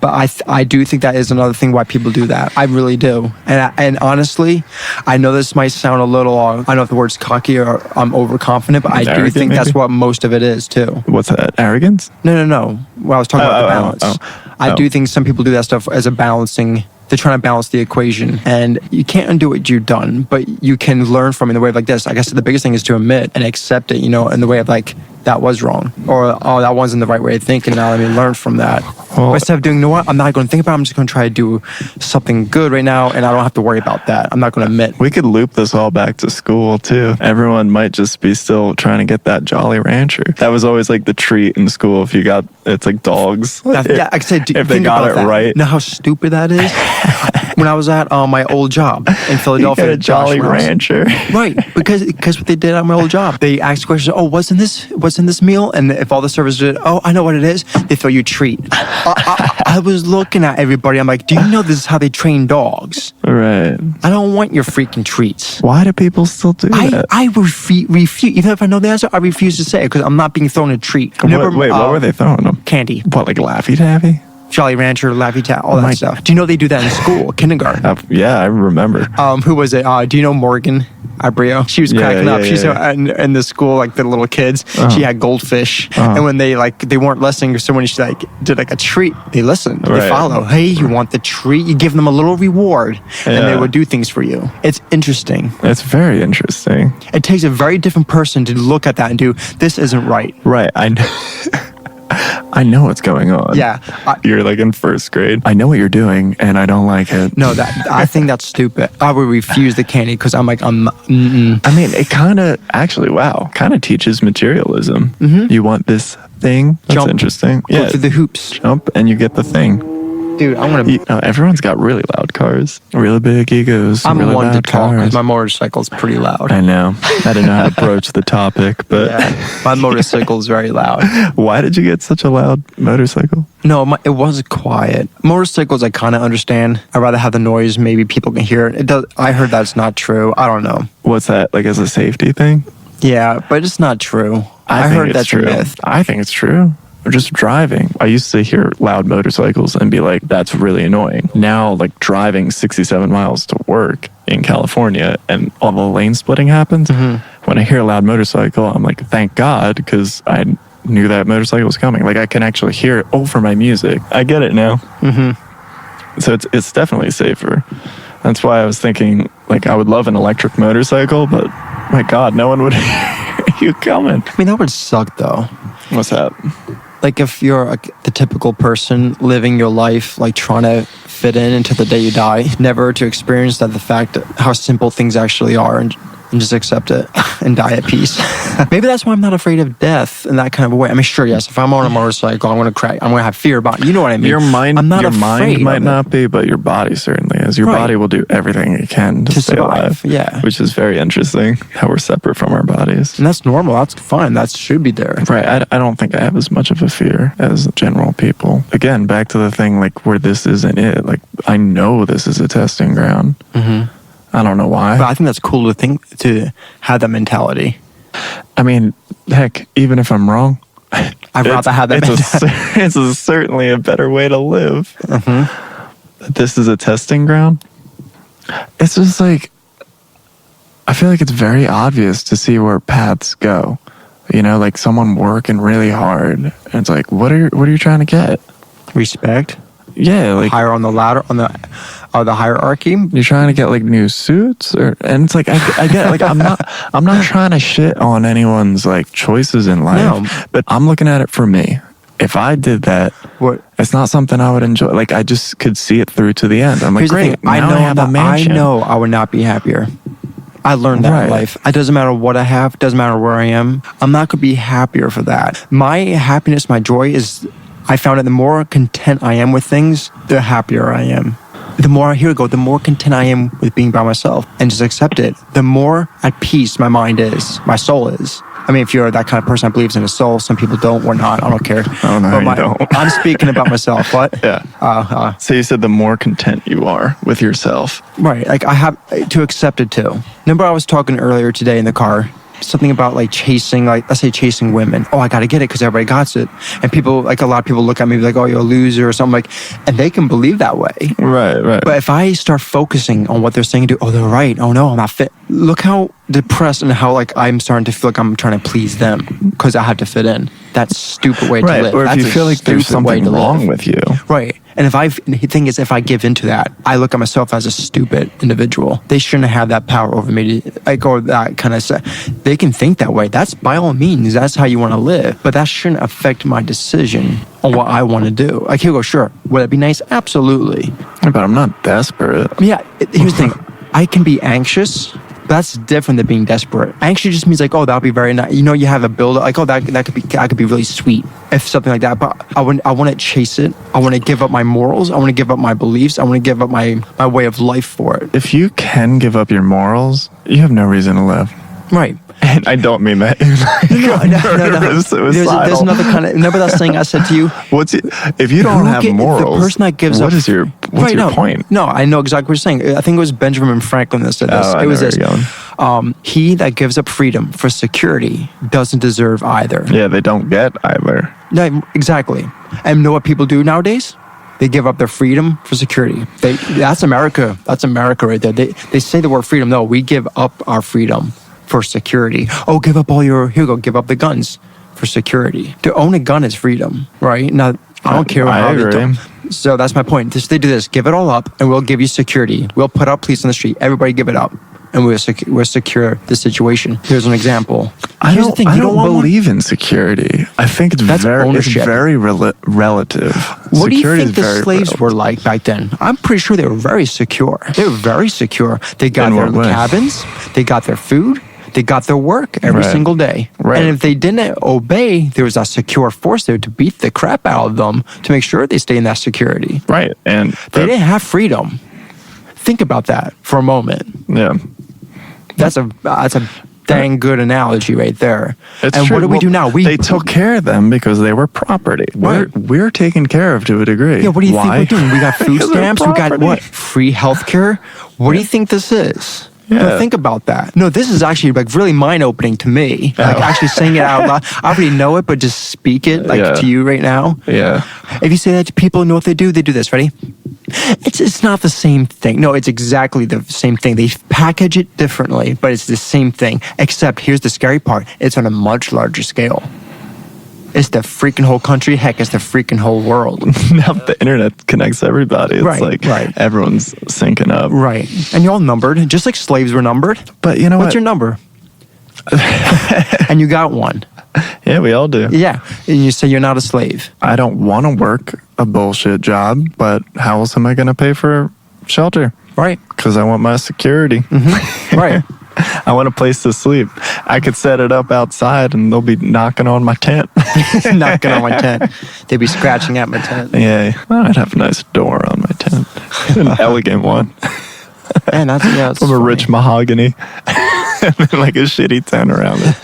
But I do think that is another thing why people do that. I really do. And honestly, I know this might sound a little, I don't know if the word's cocky or I'm overconfident, but I do Arrogant, think that's maybe? what most of it is too. What's that? Arrogance? No. Well, I was talking about the balance. I do think some people do that stuff as a balancing. They're trying to balance the equation, and you can't undo what you've done, but you can learn from it in the way of like this. I guess the biggest thing is to admit and accept it, in the way of like, that was wrong, or oh, that wasn't the right way of thinking. Now let me learn from that. Well, but instead of doing, you know what, I'm not going to think about it. I'm just going to try to do something good right now, and I don't have to worry about that. I'm not going to admit. we could loop this all back to school too. Everyone might just be still trying to get that Jolly Rancher. That was always like the treat in school. If you got, it's like dogs. Yeah, I said, if they got it right. You know how stupid that is? When I was at my old job in Philadelphia, You get a Jolly Josh Rouse. Rancher. Right, because what they did at my old job, they asked questions. Oh, what's in this meal? And if all the servers did, oh, I know what it is. They throw you a treat. I was looking at everybody. I'm like, do you know this is how they train dogs? Right. I don't want your freaking treats. Why do people still do that? I refuse. Even if I know the answer, I refuse to say it because I'm not being thrown a treat. What were they throwing them? Candy, What, like Laffy Taffy? Jolly Rancher, Laffy Taffy, all my- that stuff. Do you know they do that in school, kindergarten? Yeah, I remember. Who was it? Do you know Morgan Abreu? She was Yeah, cracking up. yeah, She's yeah. in the school, like the little kids. She had goldfish, and when they weren't listening, so when she did a treat, they listened. They Right. follow. Hey, you want the treat? You give them a little reward, and they Yeah. would do things for you. It's interesting. It's very interesting. It takes a very different person to look at that and do, this isn't right. Right. I know. I know what's going on. Yeah. You're like in first grade. I know what you're doing, and I don't like it. No, I think that's stupid. I would refuse the candy because I'm like, I mean, it kind of actually, kind of teaches materialism. You want this thing? That's Jump. interesting. Go through the hoops. Jump and you get the thing. Dude, I'm going to... Everyone's got really loud cars, really big egos. I'm really one to loud talk because cars. my motorcycle's pretty loud. I know. I didn't know how to broach the topic, but Yeah, my motorcycle's very loud. why did you get such a loud motorcycle? No, it was quiet. Motorcycles, I kind of understand. I'd rather have the noise. Maybe people can hear it. It does. I heard that's not true. I don't know. What's that, like as a safety thing? Yeah, but it's not true. I think heard it's that's true. a myth. I think it's true. Or just driving. I used to hear loud motorcycles and be like, that's really annoying. Now, like driving 67 miles to work in California and all the lane splitting happens, when I hear a loud motorcycle, I'm like, thank God, because I knew that motorcycle was coming. Like I can actually hear it over my music. I get it now. So it's definitely safer. That's why I was thinking, like, I would love an electric motorcycle, but my God, no one would hear you coming. I mean, that would suck though. What's that? Like if you're the typical person living your life, like trying to fit in until the day you die, never to experience the fact that how simple things actually are and just accept it and die at peace. Maybe that's why I'm not afraid of death in that kind of a way. I mean, sure, yes, if I'm on a motorcycle, I'm going to crack. I'm going to have fear about it. You know what I mean? Your mind, I'm not your mind afraid might of it. not be, but your body certainly is. Your Right. body will do everything it can to stay survive, alive. yeah. Which is very interesting, how we're separate from our bodies. And that's normal. That's fine. That should be there. Right. I don't think I have as much of a fear as general people. Again, back to the thing like where this isn't it. Like I know this is a testing ground. I don't know why. But I think that's cool to have that mentality. I mean, heck, even if I'm wrong, I'd rather have that mentality. it's certainly a better way to live. This is a testing ground. It's just like, I feel like it's very obvious to see where paths go. You know, like someone working really hard, and it's like, what are you trying to get? Respect. Yeah, like Higher on the ladder, on the hierarchy. you're trying to get like new suits, and it's like I get like I'm not trying to shit on anyone's like choices in life, No. but I'm looking at it for me. If I did that, What? it's not something I would enjoy. Like I just could see it through to the end. I'm like, Here's the great, thing. now I know I have a that I mansion. know I would not be happier. I learned that Right. in life. It doesn't matter what I have. Doesn't matter where I am. I'm not going to be happier for that. My happiness, my joy is, I found that the more content I am with things, the happier I am. The more, here we go, the more content I am with being by myself and just accept it, the more at peace my mind is, my soul is. I mean, if you're that kind of person that believes in a soul, some people don't, or not, I don't care. Oh, no, you don't. I'm speaking about myself. What? Yeah. So you said the more content you are with yourself. Right. Like I have to accept it too. Remember I was talking earlier today in the car something about like chasing, like let's say chasing women. Oh, I got to get it because everybody got it. And people, like a lot of people look at me like, oh, you're a loser or something like, and they can believe that way. Right. But if I start focusing on what they're saying, oh, they're right. Oh no, I'm not fit. Look how depressed and how like I'm starting to feel like I'm trying to please them because I have to fit in. That's a stupid way to live. Or if That's you a feel like there's stupid way something to wrong live. with you. Right. And the thing is, if I give into that, I look at myself as a stupid individual. They shouldn't have that power over me, or that kind of stuff. They can think that way. That's by all means, that's how you want to live. But that shouldn't affect my decision on what I want to do. Like, he'll go, sure. Would it be nice? Absolutely. But I'm not desperate. Yeah. Here's the thing. I can be anxious. That's different than being desperate. Anxious just means like, oh, that'll be very nice. You have a build like, oh, that could be really sweet if something like that. But I want to chase it. I want to give up my morals. I want to give up my beliefs. I want to give up my way of life for it. If you can give up your morals, you have no reason to live. Right. And I don't mean that. No. There's another kind of. Remember that saying I said to you? If you don't have The morals? person that gives what up. is your point? No, I know exactly what you're saying. I think it was Benjamin Franklin that said this. Oh, it was I know this. where you're going. He that gives up freedom for security doesn't deserve either. Yeah, they don't get either. No, exactly. And know what people do nowadays? They give up their freedom for security. That's America. That's America right there. They say the word freedom. No, we give up our freedom for security. Oh, give up give up the guns for security. To own a gun is freedom, right? Now, I don't care I how agree. they do. So that's my point. They do this. Give it all up and we'll give you security. We'll put up police on the street. Everybody give it up. And we'll secure the situation. Here's an example. I Here's the thing. don't You don't want believe in security. I think it's That's very ownership. relative. What do you Security think is the very slaves relative. were like back then? I'm pretty sure they were very secure. They were very secure. They got In their what way? cabins. They got their food. They got their work every Right. single day. Right. And if they didn't obey, there was a secure force there to beat the crap out of them to make sure they stay in that security. Right. And They didn't have freedom. Think about that for a moment. yeah. That's a dang good analogy right there. It's and true. what do we do now? They took care of them because they were property. Right. We're taken care of to a degree. Yeah, what do you Why? think we're doing? We got food Because they're stamps. We got property. what? Free healthcare. What do you think this is? Yeah. No, think about that. No, this is actually like really mind-opening to me. Like Oh. actually saying it out loud. I already know it, but just speak it like Yeah. to you right now. Yeah. If you say that to people, know what they do? They do this. Ready? It's not the same thing. No, it's exactly the same thing. They package it differently, but it's the same thing. Except here's the scary part. It's on a much larger scale. It's the freaking whole country. Heck, it's the freaking whole world. Now the internet connects everybody. It's Right, like right. everyone's syncing up. Right. And you're all numbered, just like slaves were numbered. But you know What's what? your number? And you got one. Yeah, we all do. Yeah. And you say you're not a slave. I don't want to work a bullshit job, but how else am I going to pay for shelter? Right. Because I want my security. Right. I want a place to sleep. I could set it up outside and they'll be knocking on my tent. Knocking on my tent. They'd be scratching at my tent. Yeah, well, I'd have a nice door on my tent. An elegant one. Man, that's From a funny. rich mahogany. And then like a shitty tent around it.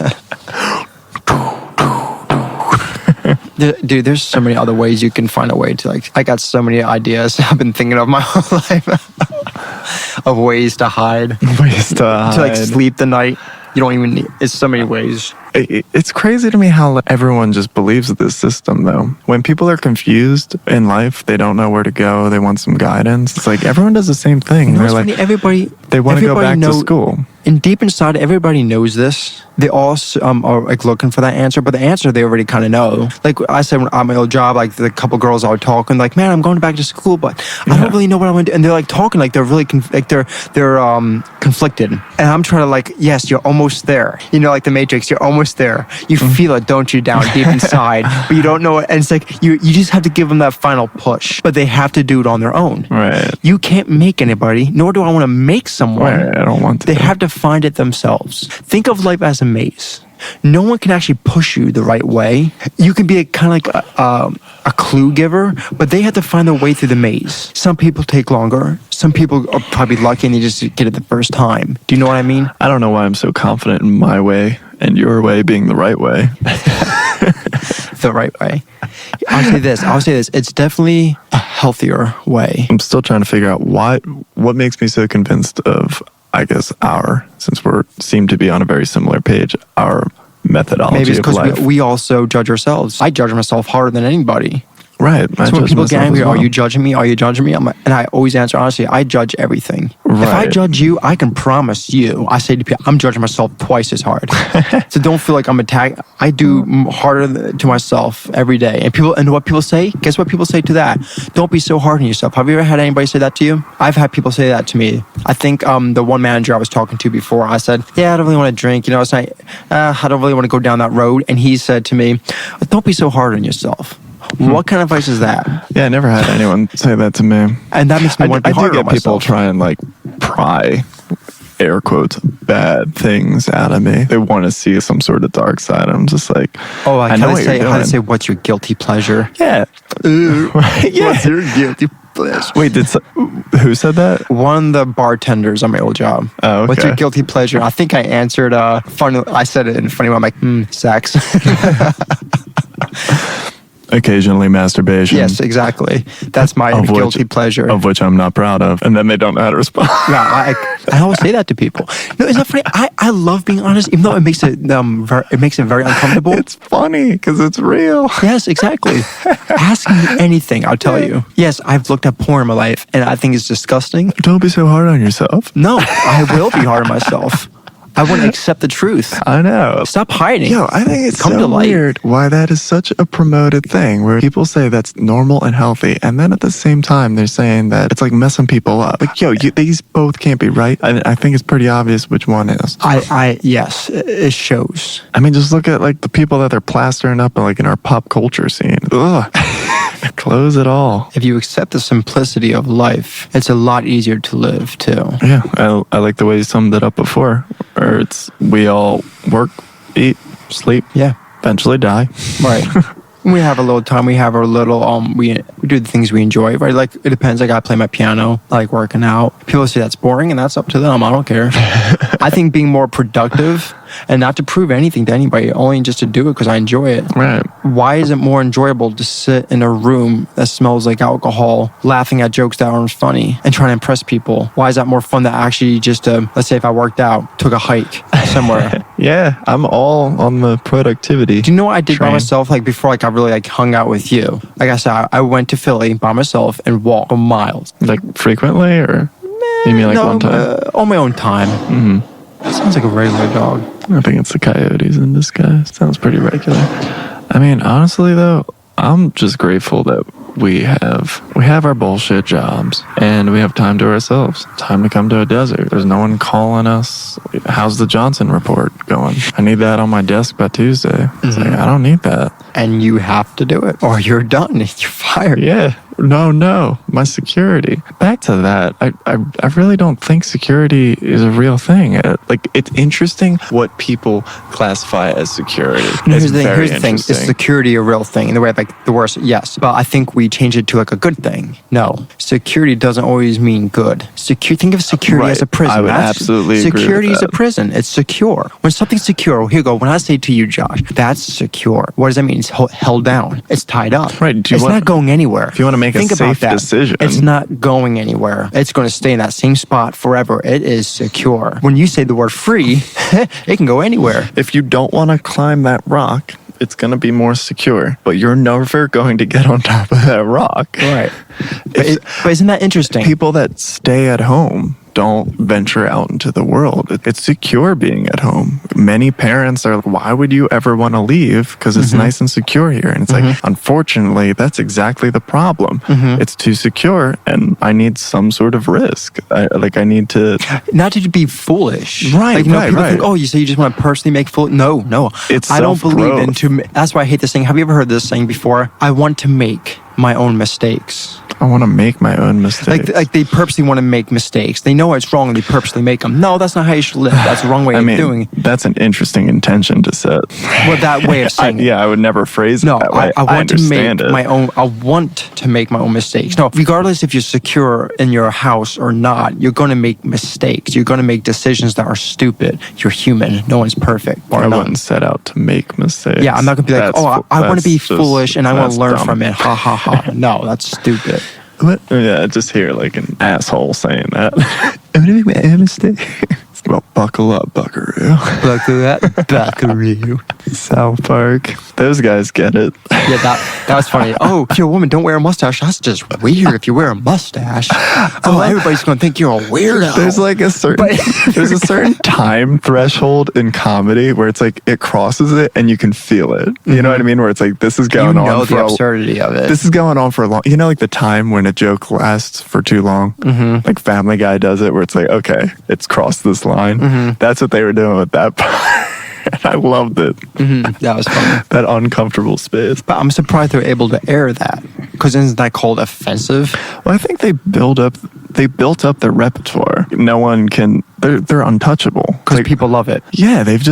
Dude, there's so many other ways you can find a way to like. I got so many ideas I've been thinking of my whole life of ways to hide, Ways to hide. to like sleep the night. You don't even need. It's so many ways. It's crazy to me how everyone just believes this system, though. When people are confused in life, they don't know where to go. They want some guidance. It's like everyone does the same thing. You know They're what's like, funny? Everybody. they want to go everybody back to school. And deep inside, everybody knows this. They all are like looking for that answer, but the answer they already kind of know. Like I said at my old job, like the couple girls I would talk and like, man, I'm going back to school, but I don't really know what I want to do. And they're like talking like they're really they're conflicted. And I'm trying to like, yes, you're almost there. You know, like the Matrix, you're almost there. You feel it, don't you, down deep inside, but you don't know it. And it's like you just have to give them that final push, but they have to do it on their own. Right. You can't make anybody, nor do I want to make someone. Right. I don't want to. They have to find it themselves. Think of life as a maze. No one can actually push you the right way. You can be a kind of like a clue giver, but they have to find their way through the maze. Some people take longer. Some people are probably lucky and they just get it the first time. Do you know what I mean? I don't know why I'm so confident in my way and your way being the right way. The right way. I'll say this. It's definitely a healthier way. I'm still trying to figure out what makes me so convinced of I guess since we seem to be on a very similar page, our methodology Maybe it's of because life. we also judge ourselves. I judge myself harder than anybody. Right. I So when judge people get myself angry, as well. are you judging me? Are you judging me? And I always answer honestly, I judge everything. If I Right. judge you, I can promise you, I say to people, I'm judging myself twice as hard. So don't feel like I'm attacked. I do harder to myself every day. And what people say, guess what people say to that? Don't be so hard on yourself. Have you ever had anybody say that to you? I've had people say that to me. I think the one manager I was talking to before, I said, yeah, I don't really want to drink. It's not, I don't really want to go down that road. And he said to me, don't be so hard on yourself. What kind of advice is that? Yeah, I never had anyone say that to me. And that makes me want to I be do harder get on people myself. try and like pry, air quotes, bad things out of me. They want to see some sort of dark side. I'm just like, Oh, I know know what say, you're how to doing. say, what's your guilty pleasure? Yeah. Yeah. What's your guilty pleasure? Wait, who said that? One of the bartenders on my old job. Oh, What's your okay. guilty pleasure? I think I answered funny. I said it in a funny way. I'm like, sex. Occasionally masturbation. Yes, exactly. That's my Of which- guilty pleasure. Of which I'm not proud of. And then they don't know how to respond. Yeah, I always say that to people. No, it's not funny. I love being honest, even though it makes it very uncomfortable. It's funny because it's real. Yes, exactly. Ask me anything, I'll tell you. Yes, I've looked at porn in my life, and I think it's disgusting. Don't be so hard on yourself. No, I will be hard on myself. I want to accept the truth. I know. Stop hiding. Yo, I think it's Come so to light. weird why that is such a promoted thing where people say that's normal and healthy, and then at the same time they're saying that it's like messing people up. Like, yo, these both can't be right. I think it's pretty obvious which one is. Yes, it shows. I mean, just look at like the people that they're plastering up like in our pop culture scene. Ugh. Close it all. If you accept the simplicity of life, it's a lot easier to live too. Yeah, I like the way you summed it up before. Or we all work, eat, sleep, Yeah, eventually die. right. We have a little time. We have our little we do the things we enjoy, right? Like it depends. Like I play my piano. I like working out. People say that's boring, and that's up to them. I don't care. I think being more productive and not to prove anything to anybody, only just to do it because I enjoy it. Right. Why is it more enjoyable to sit in a room that smells like alcohol, laughing at jokes that aren't funny, and trying to impress people? Why is that more fun than actually just let's say if I worked out, took a hike somewhere? Yeah, I'm all on the productivity. Do you know what I did by train. myself? Like before, like I really like hung out with you. Like I said, I went to Philly by myself and walked for miles. Like frequently, or you mean like No, one time? on my own time. Mm-hmm. Sounds like a regular dog. I think it's the coyotes in disguise. Sounds pretty regular. I mean, honestly though, I'm just grateful that we have our bullshit jobs and we have time to ourselves. Time to come to a desert. There's no one calling us. How's the Johnson report going? I need that on my desk by Tuesday. It's like, I don't need that. And you have to do it, or you're done. You're fired. Yeah. No, my security. Back to that. I really don't think security is a real thing. Like, it's interesting what people classify as security. No, It's here's the very thing: is interesting. security a real thing? In the way of like the worst, yes, but I think we change it to like a good thing. No, security doesn't always mean good. Think of security Right. as a prison. I would absolutely agree with Security is a that. prison. It's secure. When something's secure, here you go. When I say to you, Josh, that's secure. What does that mean? It's held down. It's tied up. Right. It's not going anywhere. if you want to make a Think about safe that. decision. It's not going anywhere. It's going to stay in that same spot forever. It is secure. When you say the word free, it can go anywhere. If you don't want to climb that rock, it's going to be more secure. But you're never going to get on top of that rock. Right. But isn't that interesting? People that stay at home don't venture out into the world. It's secure being at home. Many parents are like, why would you ever want to leave? Because it's nice and secure here. And it's like, unfortunately, that's exactly the problem. It's too secure and I need some sort of risk. I need to... Not to be foolish. Right, Like, you know, right, people right. think, oh, you say you just want to personally make fool. No. It's I don't believe in self-growth. That's why I hate this saying. Have you ever heard this saying before? I want to make my own mistakes. I want to make my own mistakes. Like they purposely want to make mistakes. They know it's wrong and they purposely make them. No, that's not how you should live. That's the wrong way I of mean, doing. that's an interesting intention to set. Well, that way of saying it. I would never phrase it No, that way. I want to make understand it. my own. I want to make my own mistakes. No, regardless if you're secure in your house or not, you're going to make mistakes. You're going to make decisions that are stupid. You're human. No one's perfect. Bar I none. wouldn't set out to make mistakes. Yeah, I'm not going to be like, That's oh, I want to be that's just- foolish and I want that's to learn dumb. from it. Ha ha ha. No, that's stupid. What? Yeah, I just hear like an asshole saying that. I'm gonna make my mistake. Well, buckle up, buckaroo. Buckaroo. South Park. Those guys get it. Yeah, that was funny. Oh, if you're a woman, don't wear a mustache. That's just weird if you wear a mustache. Oh, everybody's going to think you're a weirdo. There's like a certain there's a certain time threshold in comedy where it's like it crosses it and you can feel it. You know what I mean? Where it's like this is going you on know for the absurdity of it. This is going on for a long. You know, like the time when a joke lasts for too long. Mm-hmm. Like Family Guy does it, where it's like, okay, it's crossed this line. Mm-hmm. That's what they were doing with that part. And I loved it. Mm-hmm. That was funny. That uncomfortable space. But I'm surprised they're able to air that. Because isn't that called offensive? Well, I think they built up their repertoire. No one can. They're untouchable Because people love it. Yeah, they've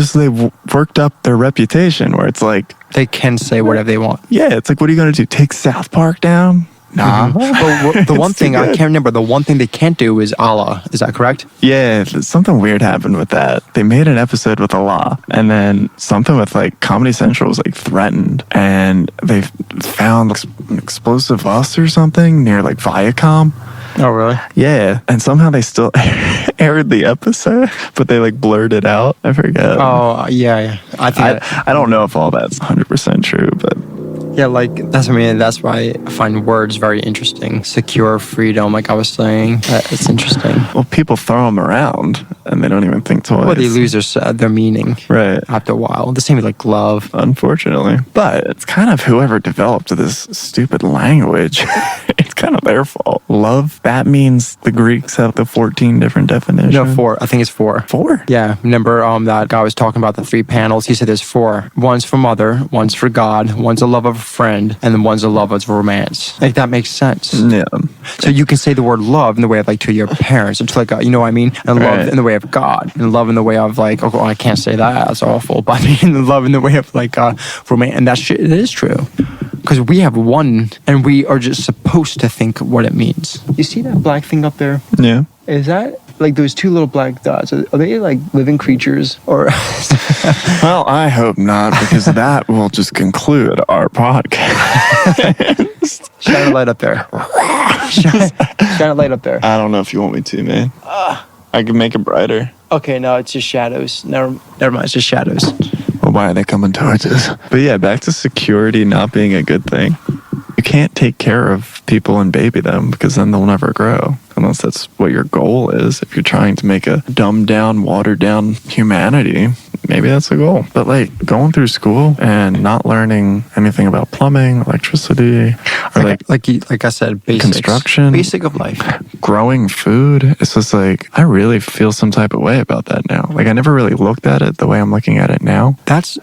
worked up their reputation where it's like They can say whatever they want. yeah, it's like what are you gonna do? Take South Park down? Nah. But the one It's too thing I good. can't remember, the one thing they can't do is Allah. Is that correct? Yeah, something weird happened with that. They made an episode with Allah, and then something with like Comedy Central was like threatened, and they found an explosive bus or something near like Viacom. Oh, really? Yeah, and somehow they still aired the episode, but they like blurred it out. I forget. Oh, yeah. I think I don't know if all that's 100% true, but yeah, like that's why I find words very interesting. Secure, freedom, like I was saying. It's interesting. well, people throw them around and they don't even think twice. Well, they lose their meaning Right. after a while. The same with like glove. Unfortunately. But it's kind of whoever developed this stupid language. It's kind of their fault. Love, that means the Greeks have the 14 different definitions. No, 4. I think it's 4. 4? Yeah, remember that guy was talking about the 3 panels? He said there's 4. One's for mother, one's for God, one's a love of a friend, and then one's a love of romance. Like, that makes sense. Yeah. So you can say the word love in the way of like to your parents, or to like, you know what I mean? And love Right. in the way of God, and love in the way of like, oh, I can't say that, that's awful. But I mean, love in the way of like romance, and it is true. Because we have one, and we are just supposed to think what it means. You see that black thing up there? Yeah. Is that like those 2 little black dots? Are they like living creatures or? Well, I hope not, because that will just conclude our podcast. Shine a light up there. Shine a light up there. I don't know if you want me to, man. I can make it brighter. Okay, no, it's just shadows. Never mind, it's just shadows. Well, why are they coming towards us? But yeah, back to security not being a good thing. You can't take care of people and baby them because then they'll never grow. Unless that's what your goal is. If you're trying to make a dumbed down, watered down humanity, maybe that's the goal. But like going through school and not learning anything about plumbing, electricity, or like I said, basics. Construction. Basic of life. growing food, it's just like, I really feel some type of way about that now. Like I never really looked at it the way I'm looking at it now. That's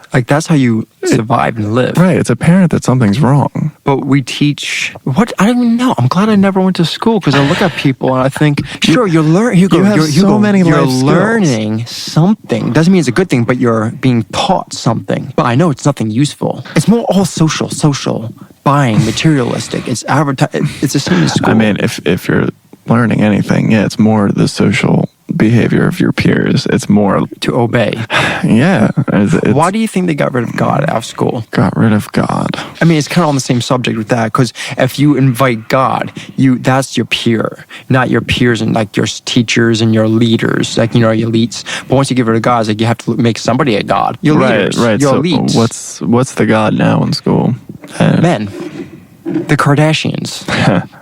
how you survive and live. Right. It's apparent that something's wrong. But we teach what I don't even know. I'm glad I never went to school because I look at people and I think, sure, you're learning. You have so many You're life skills. learning something. Doesn't mean it's a good thing, but you're being taught something. But I know it's nothing useful. It's more all social, buying, materialistic. It's It's the same as school. I mean, if you're learning anything, yeah, it's more the social behavior of your peers. It's more, to obey. yeah. It's Why do you think they got rid of God out of school? got rid of God? I mean, it's kind of on the same subject with that, because if you invite God, that's your peer, not your peers and like your teachers and your leaders, like, your elites. But once you give it to God, it's like you have to make somebody a God. Your leaders, Right. your So elites. what's the God now in school? Men, the Kardashians,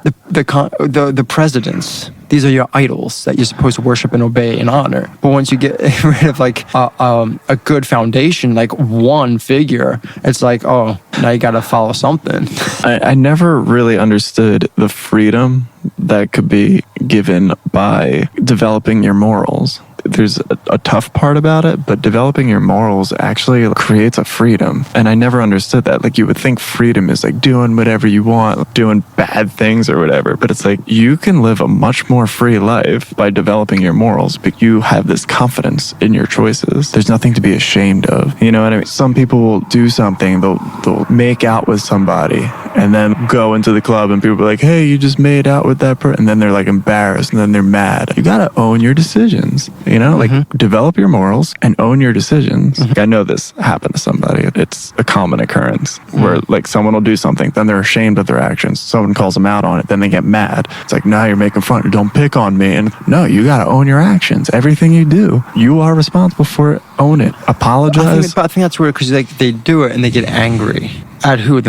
the presidents. These are your idols that you're supposed to worship and obey and honor. But once you get rid of like a good foundation, like one figure, it's like, oh, now you got to follow something. I never really understood the freedom that could be given by developing your morals. There's a tough part about it, but developing your morals actually creates a freedom. And I never understood that. Like, you would think freedom is like doing whatever you want, doing bad things or whatever. But it's like, you can live a much more free life by developing your morals, but you have this confidence in your choices. There's nothing to be ashamed of. You know what I mean? Some people will do something, they'll make out with somebody and then go into the club and people are like, hey, you just made out with that person. And then they're like embarrassed and then they're mad. You gotta own your decisions. You You know, like develop your morals and own your decisions. I know this happened to somebody. It's a common occurrence where like someone will do something, then they're ashamed of their actions. Someone calls them out on it, then they get mad. It's like, now you're making fun. Don't pick on me. And no, you got to own your actions. Everything you do, you are responsible for it. Own it. Apologize. I think that's weird because like they do it and they get angry at who at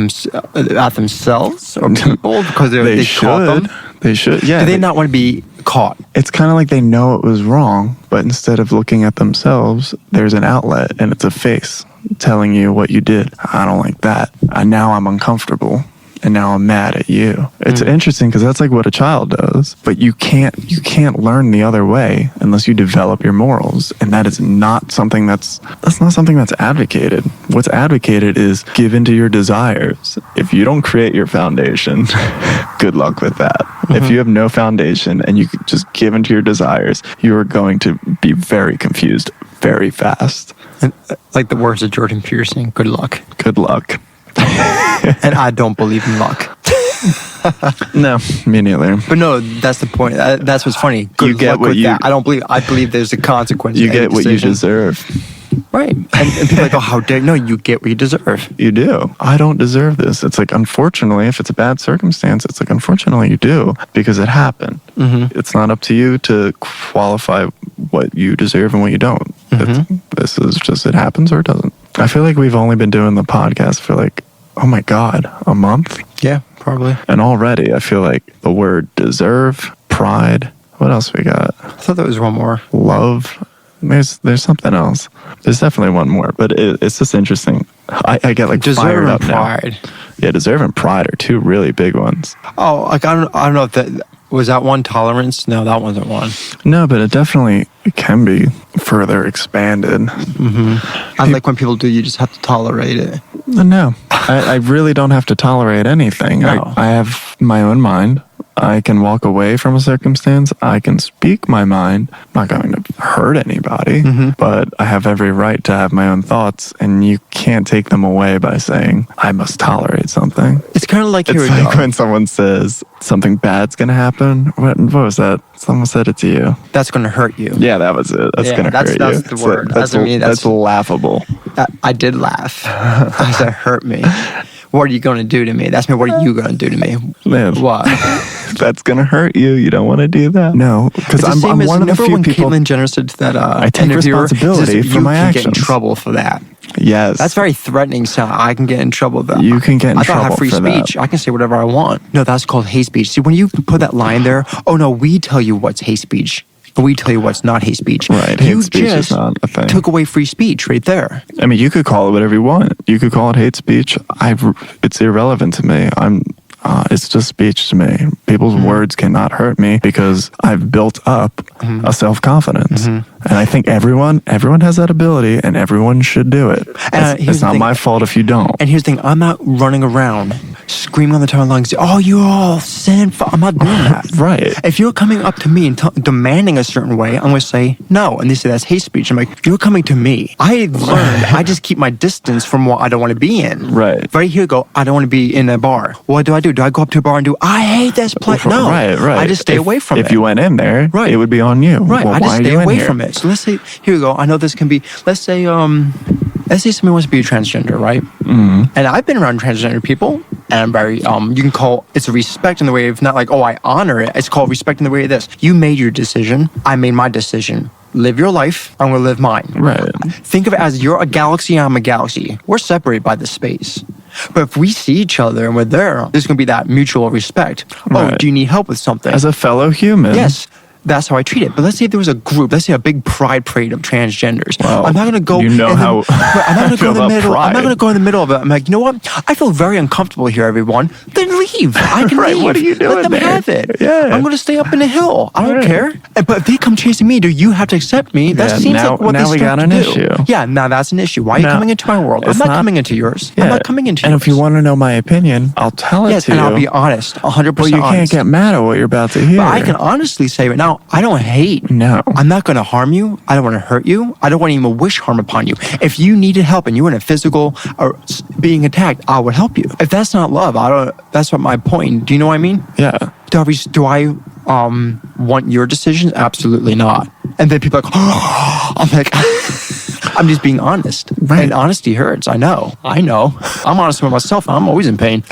themselves or people because they caught them. They should. Yeah. Do they not want to be caught? It's kind of like they know it was wrong, but instead of looking at themselves, there's an outlet and it's a face telling you what you did. I don't like that. Now I'm uncomfortable. And now I'm mad at you. It's interesting because that's like what a child does. But you can't learn the other way unless you develop your morals. And that is not something that's not something that's advocated. What's advocated is give into your desires. If you don't create your foundation, good luck with that. If you have no foundation and you just give into your desires, you are going to be very confused very fast. And, like the words of Jordan Peterson, good luck. Good luck. And I don't believe in luck. No, me neither. But no, that's the point. That's what's funny. Good You get luck what with you- that. I believe there's a consequence. You to any get what you decision. deserve. Right. And people are like, oh, how dare. No, you get what you deserve. You do. I don't deserve this. It's like, unfortunately, if it's a bad circumstance, it's like, unfortunately, you do because it happened. It's not up to you to qualify what you deserve and what you don't. This is just, it happens or it doesn't. I feel like we've only been doing the podcast for like, oh my God, a month? Yeah, probably. And already I feel like the word deserve, pride, what else we got? I thought there was one more. Love. There's something else. There's definitely one more, but it's just interesting. I get like Deserve fired and up pride. now. Yeah, deserve and pride are two really big ones. Oh, like I don't know if that was that one tolerance. No, that wasn't one. No, but it definitely can be further expanded. I like when people do. You just have to tolerate it. No, I really don't have to tolerate anything. No. I have my own mind. I can walk away from a circumstance. I can speak my mind. I'm not going to hurt anybody, but I have every right to have my own thoughts, and you can't take them away by saying, I must tolerate something. It's kind of like here It's we like go. when someone says something bad's going to happen. What was that? Someone said it to you. That's going to hurt you. Yeah, that was it. That's Yeah, going to hurt that's you. the So word. That's, I mean, that's laughable. I did laugh. That hurt me. What are you going to do to me? That's me. What are you going to do to me? Man, What? that's going to hurt you. You don't want to do that. No, because It's the I'm same as one of the remember few when people. Caitlyn Jenner said to that I take interviewer, responsibility says, for my You can get in actions." trouble for that. Yes. That's very threatening. So I can get in trouble. Though. You can get in I thought I trouble have free for that. speech. I can say whatever I want. No, that's called hate speech. See, when you put that line there, oh no, we tell you what's hate speech. We tell you what's not hate speech. Right, You hate speech is just not a thing. took away free speech right there. I mean, you could call it whatever you want. You could call it hate speech. It's irrelevant to me. It's just speech to me. People's words cannot hurt me because I've built up a self-confidence. And I think everyone has that ability and everyone should do it. And here's It's the not thing. my fault if you don't. And here's the thing, I'm not running around screaming on the top of my lungs, oh, you're all sinful. I'm not doing that. Right. If you're coming up to me and demanding a certain way, I'm going to say no. And they say that's hate speech. I'm like, you're coming to me. I learned I just keep my distance from what I don't want to be in. Right. Right here, go, I don't want to be in a bar. What do? Do I go up to a bar and do, I hate this place? No. Right. I just stay away from it. If you went in there, Right. it would be on you. Right, Well, I just why are stay you in away here? from it. So let's say, here we go. I know this can be. Let's say somebody wants to be a transgender, right? And I've been around transgender people, and I'm very. You can call it's a respect in the way of not like, oh, I honor it. It's called respect in the way of this. You made your decision. I made my decision. Live your life. I'm gonna live mine. Right. Think of it as you're a galaxy. I'm a galaxy. We're separated by the space. But if we see each other and we're there's gonna be that mutual respect. Oh, Right. do you need help with something? As a fellow human. Yes, that's how I treat it. But let's say if there was a group, let's say a big pride parade of transgenders. Well, I'm not going to go. you know in the- how I'm not I going to go feel in the about middle. I'm pride. not going to go in the middle of it. I'm like, you know what? I feel very uncomfortable here, everyone. Then leave. I can Right, leave. what are you doing Let them there? have it. Yeah. I'm going to stay up in the hill. I don't Right. care. But if they come chasing me, do you have to accept me? That Yeah, seems now- like what now they we start got to an do. issue. Yeah, now that's an issue. Why are you No, coming into my world? I'm it's not not- coming into yours. Yeah. I'm not coming into And yours. if you want to know my opinion, I'll tell it yes, to and you. I'll be honest, 100% Well, you can't honest. get mad at what you're about to hear. But I can honestly say right now, I don't hate. No. I'm not going to harm you. I don't want to hurt you. I don't want to even wish harm upon you. If you needed help and you were in a physical or being attacked, I would help you. If that's not love, I don't. That's what my point. Do you know what I mean? Yeah. Do I want your decisions? Absolutely not. And then people are like, oh, I'm like, I'm just being honest. Right. And honesty hurts. I know. I'm honest with myself. I'm always in pain.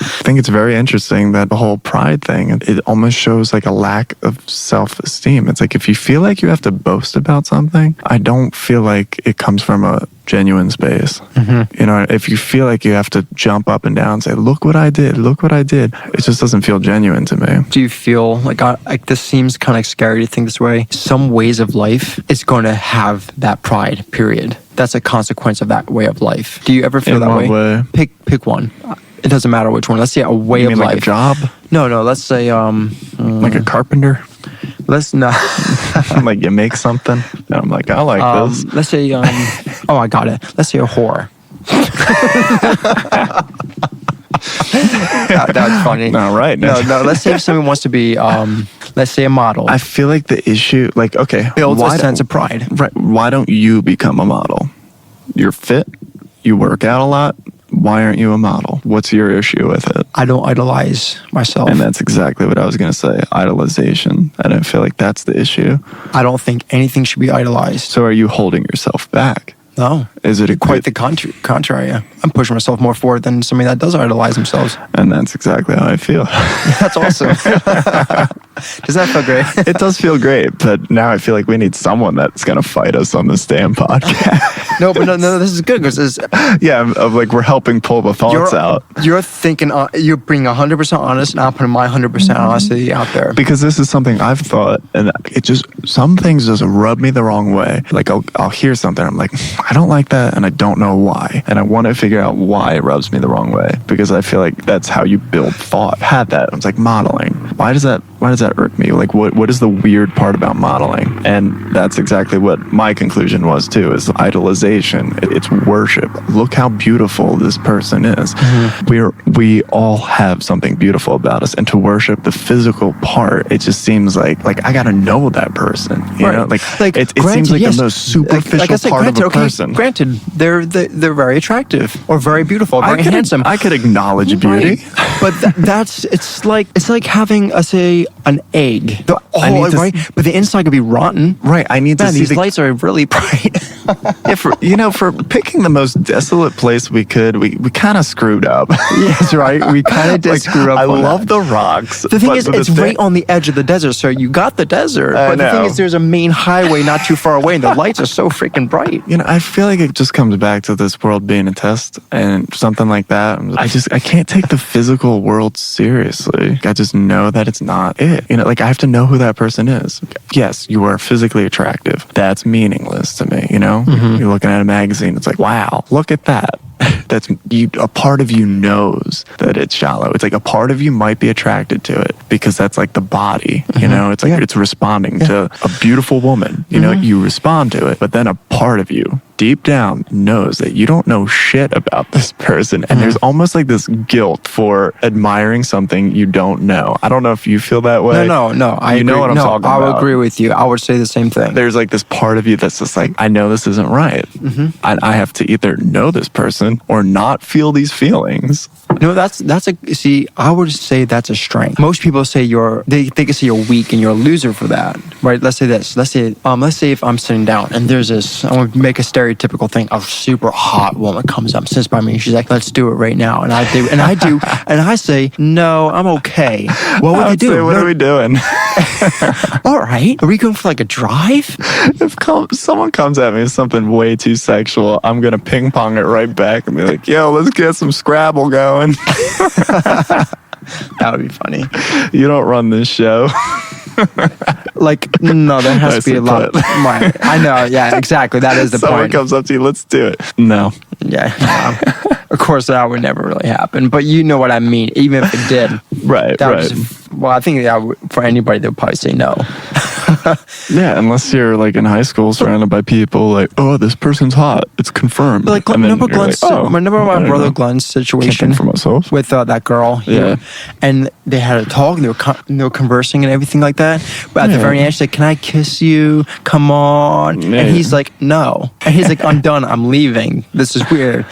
I think it's very interesting that the whole pride thing, it almost shows like a lack of self-esteem. It's like if you feel like you have to boast about something, I don't feel like it comes from a genuine space. You know, if you feel like you have to jump up and down and say, look what I did, it just doesn't feel genuine to me. Do you feel like this seems kind of scary to think this way? Some ways of life is going to have that pride, period. That's a consequence of that way of life. Do you ever feel In that what way? Pick one. It doesn't matter which one. Let's say a way You of mean life. like a job? No, let's say Like a carpenter? let's not Like you make something and I'm like, I like this. let's say oh, I got it. Let's say a whore. That's funny. All right. No, let's say if someone wants to be let's say a model. I feel like the issue, like, okay, Builds a why sense don't- of pride. Right. Why don't you become a model? You're fit. You work out a lot. Why aren't you a model? What's your issue with it? I don't idolize myself. And that's exactly what I was going to say. Idolization. I don't feel like that's the issue. I don't think anything should be idolized. So are you holding yourself back? No. Is it a Quite good- the contrary. I'm pushing myself more forward than somebody that does idolize themselves. And that's exactly how I feel. That's awesome. Does that feel great? It does feel great, but now I feel like we need someone that's going to fight us on this damn podcast. No, this is good because Yeah, of like we're helping pull the thoughts out. you're thinking, you're being 100% honest, and I'm putting my 100% honesty out there. Because this is something I've thought, and it just, some things just rub me the wrong way. Like I'll hear something, I'm like, I don't like that, and I don't know why. And I want to figure out why it rubs me the wrong way, because I feel like that's how you build thought. I had that. I was like, modeling. Why does that irk me? Like, what is the weird part about modeling? And that's exactly what my conclusion was too, is idolization. It's worship. Look how beautiful this person is. We all have something beautiful about us, and to worship the physical part, it just seems like I gotta know that person. You know, like it seems like yes, the most superficial like I said, part of a okay, person. Granted, they're very attractive or very beautiful, very handsome. I could acknowledge beauty. Right. But it's like having an egg. I need to Right? But the inside could be rotten. Right, I need to Man, see these the lights are really bright. Yeah, for picking the most desolate place we could, we kind of screwed up. Yes, right. We kind of did screw up. I on love that. the rocks. The thing but is, it's right on the edge of the desert, so you got the desert. I But the thing know. is, there's a main highway not too far away, and the lights are so freaking bright. You know, I feel like it just comes back to this world being a test and something like that. I can't take the physical world seriously. I just know that it's not it. You know, like I have to know who that person is. Yes, you are physically attractive. That's meaningless to me. You know, you're looking at a magazine. It's like, wow, look at that. That's you. A part of you knows that it's shallow. It's like a part of you might be attracted to it because that's like the body. You know, it's like it's responding to a beautiful woman. You know, you respond to it, but then a part of you deep down knows that you don't know shit about this person, and there's almost like this guilt for admiring something you don't know. I don't know if you feel that way. No. I You know agree. what I'm no, talking I would about. agree with you. I would say the same thing. There's like this part of you that's just like, I know this isn't right. I have to either know this person or not feel these feelings. No, I would say that's a strength. Most people say they can say you're weak and you're a loser for that, right? Let's say this. Let's say if I'm sitting down and there's this, I want to make a stereotypical thing. A super hot woman comes up, sits by me, she's like, "Let's do it right now," and I do, and I say, "No, I'm okay." What would you do? Say, what are we doing? All right, are we going for like a drive? If someone comes at me with something way too sexual, I'm going to ping pong it right back and be like, yo, let's get some Scrabble going. That would be funny. You don't run this show. Like, no, there has to be Nicely a lot. put. Right. I know. Yeah, exactly. That is the Someone point. comes up to you, let's do it. No. Yeah. Of course, that would never really happen. But you know what I mean. Even if it did, Right, that right. I think for anybody, they would probably say no. Yeah, unless you're like in high school surrounded by people like, oh, this person's hot. It's confirmed. Like, And then remember you're like, Glenn's? oh, Remember I my don't brother know. Glenn's Can't situation think for myself. with that girl here, and they had a talk. And they were conversing and everything like that. But at the Yeah. very end, she's like, "Can I kiss you? Come on!" Yeah. And he's like, "No." And he's like, "I'm done. I'm leaving. This is weird."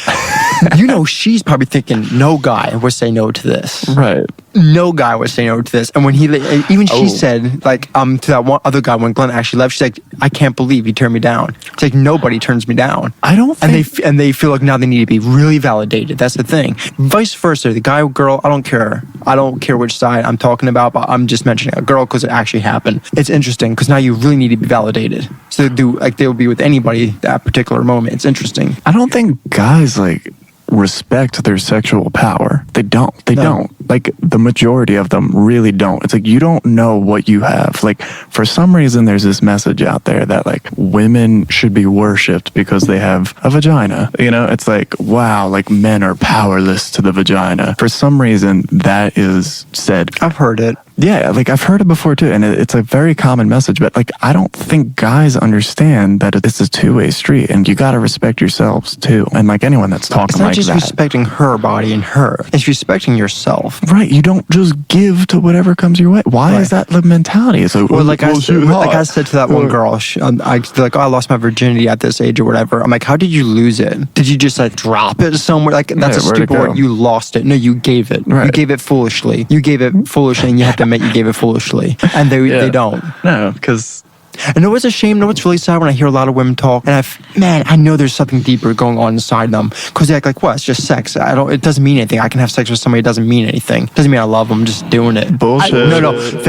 You know, she's probably thinking, no guy would say no to this. Right. No guy would say no to this. And when even she said, like, to that one other guy when Glenn actually left, she's like, I can't believe he turned me down. It's like nobody turns me down. I don't think... And they feel like now they need to be really validated. That's the thing. Vice versa, the guy or girl, I don't care. I don't care which side I'm talking about, but I'm just mentioning a girl because it actually happened. It's interesting because now you really need to be validated. So they'll be with anybody that particular moment. It's interesting. I don't think guys like respect their sexual power. They don't. They don't. Like the majority of them really don't. It's like you don't know what you have. Like for some reason there's this message out there that like women should be worshipped because they have a vagina. You know, it's like wow, like men are powerless to the vagina. For some reason that is said. I've heard it. Yeah, like I've heard it before too, and it's a very common message, but like I don't think guys understand that it's a two-way street and you got to respect yourselves too. And like anyone that's talking it's not like just that. respecting her body and her. It's respecting yourself. Right, you don't just give to whatever comes your way. Why Right. is that the mentality? It's like, Well, like I I said to that one girl, I lost my virginity at this age or whatever. I'm like, how did you lose it? Did you just like drop it somewhere? Like that's a where'd it stupid go? word. You lost it. No, you gave it. You Right. gave it foolishly. You gave it foolishly, and you have to admit you gave it foolishly. And they don't. No, because I know it's a shame. No, it's really sad when I hear a lot of women talk, and I know there's something deeper going on inside them because they act like, what? It's just sex. It doesn't mean anything. I can have sex with somebody. It doesn't mean anything. Doesn't mean I love them. I'm just doing it. Bullshit.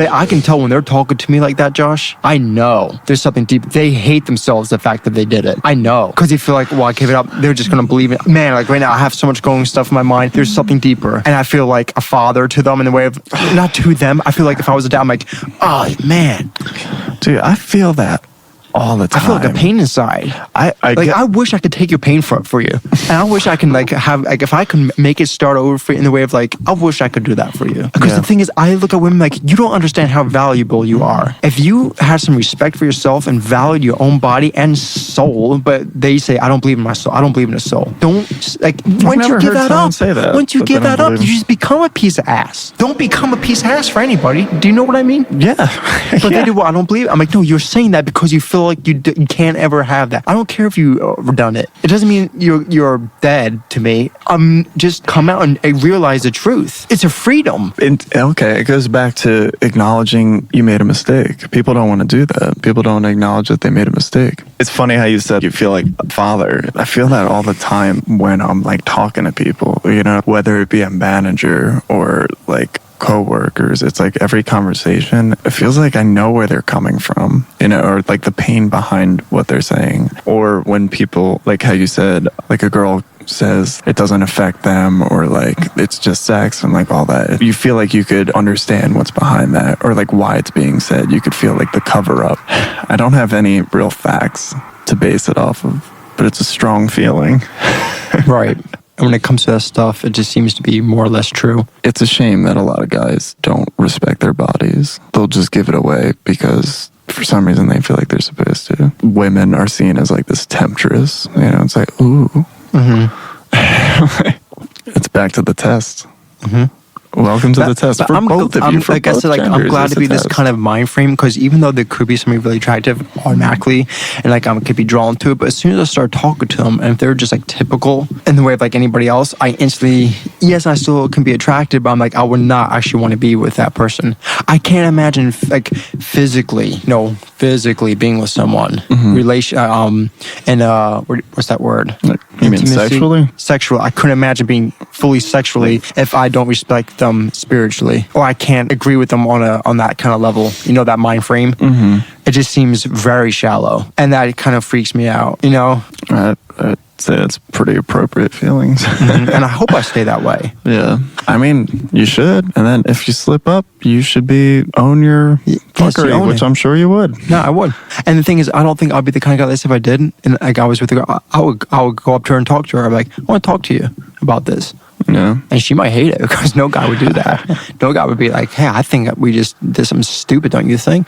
I can tell when they're talking to me like that, Josh. I know there's something deep. They hate themselves the fact that they did it. I know because they feel like, well, I gave it up. They're just gonna believe it. Man, like right now, I have so much going stuff in my mind. There's something deeper, and I feel like a father to them in the way of not to them. I feel like if I was a dad, I'm like, oh man, dude, I feel that all the time. I feel like a pain inside. I wish I could take your pain for you, and I wish I can like have like if I could make it start over for you in the way of like I wish I could do that for you. Because the thing is, I look at women like you don't understand how valuable you are. If you had some respect for yourself and valued your own body and soul, but they say I don't believe in my soul. I don't believe in a soul. Don't like once you never give heard that someone up. say that, Once you that give they don't that up, believe. you just become a piece of ass. Don't become a piece of ass for anybody. Do you know what I mean? Yeah. But they do, well, I don't believe it. I'm like, no, you're saying that because you feel like you can't ever have that. I don't care if you've done it. It doesn't mean you're dead to me. Just come out and realize the truth. It's a freedom. Okay, it goes back to acknowledging you made a mistake. People don't want to do that. People don't acknowledge that they made a mistake. It's funny how you said you feel like a father. I feel that all the time when I'm like talking to people, you know, whether it be a manager or like co-workers. It's like every conversation, it feels like I know where they're coming from, you know, or like the pain behind what they're saying. Or when people, like how you said, like a girl says it doesn't affect them or like it's just sex and like all that. You feel like you could understand what's behind that or like why it's being said. You could feel like the cover up. I don't have any real facts to base it off of, but it's a strong feeling. Right. And when it comes to that stuff, it just seems to be more or less true. It's a shame that a lot of guys don't respect their bodies. They'll just give it away because for some reason they feel like they're supposed to. Women are seen as like this temptress. You know, it's like, ooh. Mm-hmm. It's back to the test. Mm-hmm. Welcome to the test for both of you. For like I said, like I'm glad to be this kind of mind frame because even though there could be somebody really attractive automatically, and like I could be drawn to it, but as soon as I start talking to them, and if they're just like typical in the way of like anybody else, I instantly, yes, I still can be attracted, but I'm like I would not actually want to be with that person. I can't imagine like physically being with someone, relation, and what's that word? You mean sexually? Sexual. I couldn't imagine being fully sexually if I don't respect them spiritually, or I can't agree with them on that kind of level. You know, that mind frame. It just seems very shallow, and that kind of freaks me out. You know. I'd say it's pretty appropriate feelings. And I hope I stay that way. Yeah. I mean, you should. And then if you slip up, you should own your fuckery, own which it. I'm sure you would. No, I would. And the thing is, I don't think I'd be the kind of guy that if I did, and like I was with a girl, I would go up to her and talk to her. I'm like, I want to talk to you about this. Yeah. And she might hate it because no guy would do that. No guy would be like, hey, I think we just did something stupid, don't you think?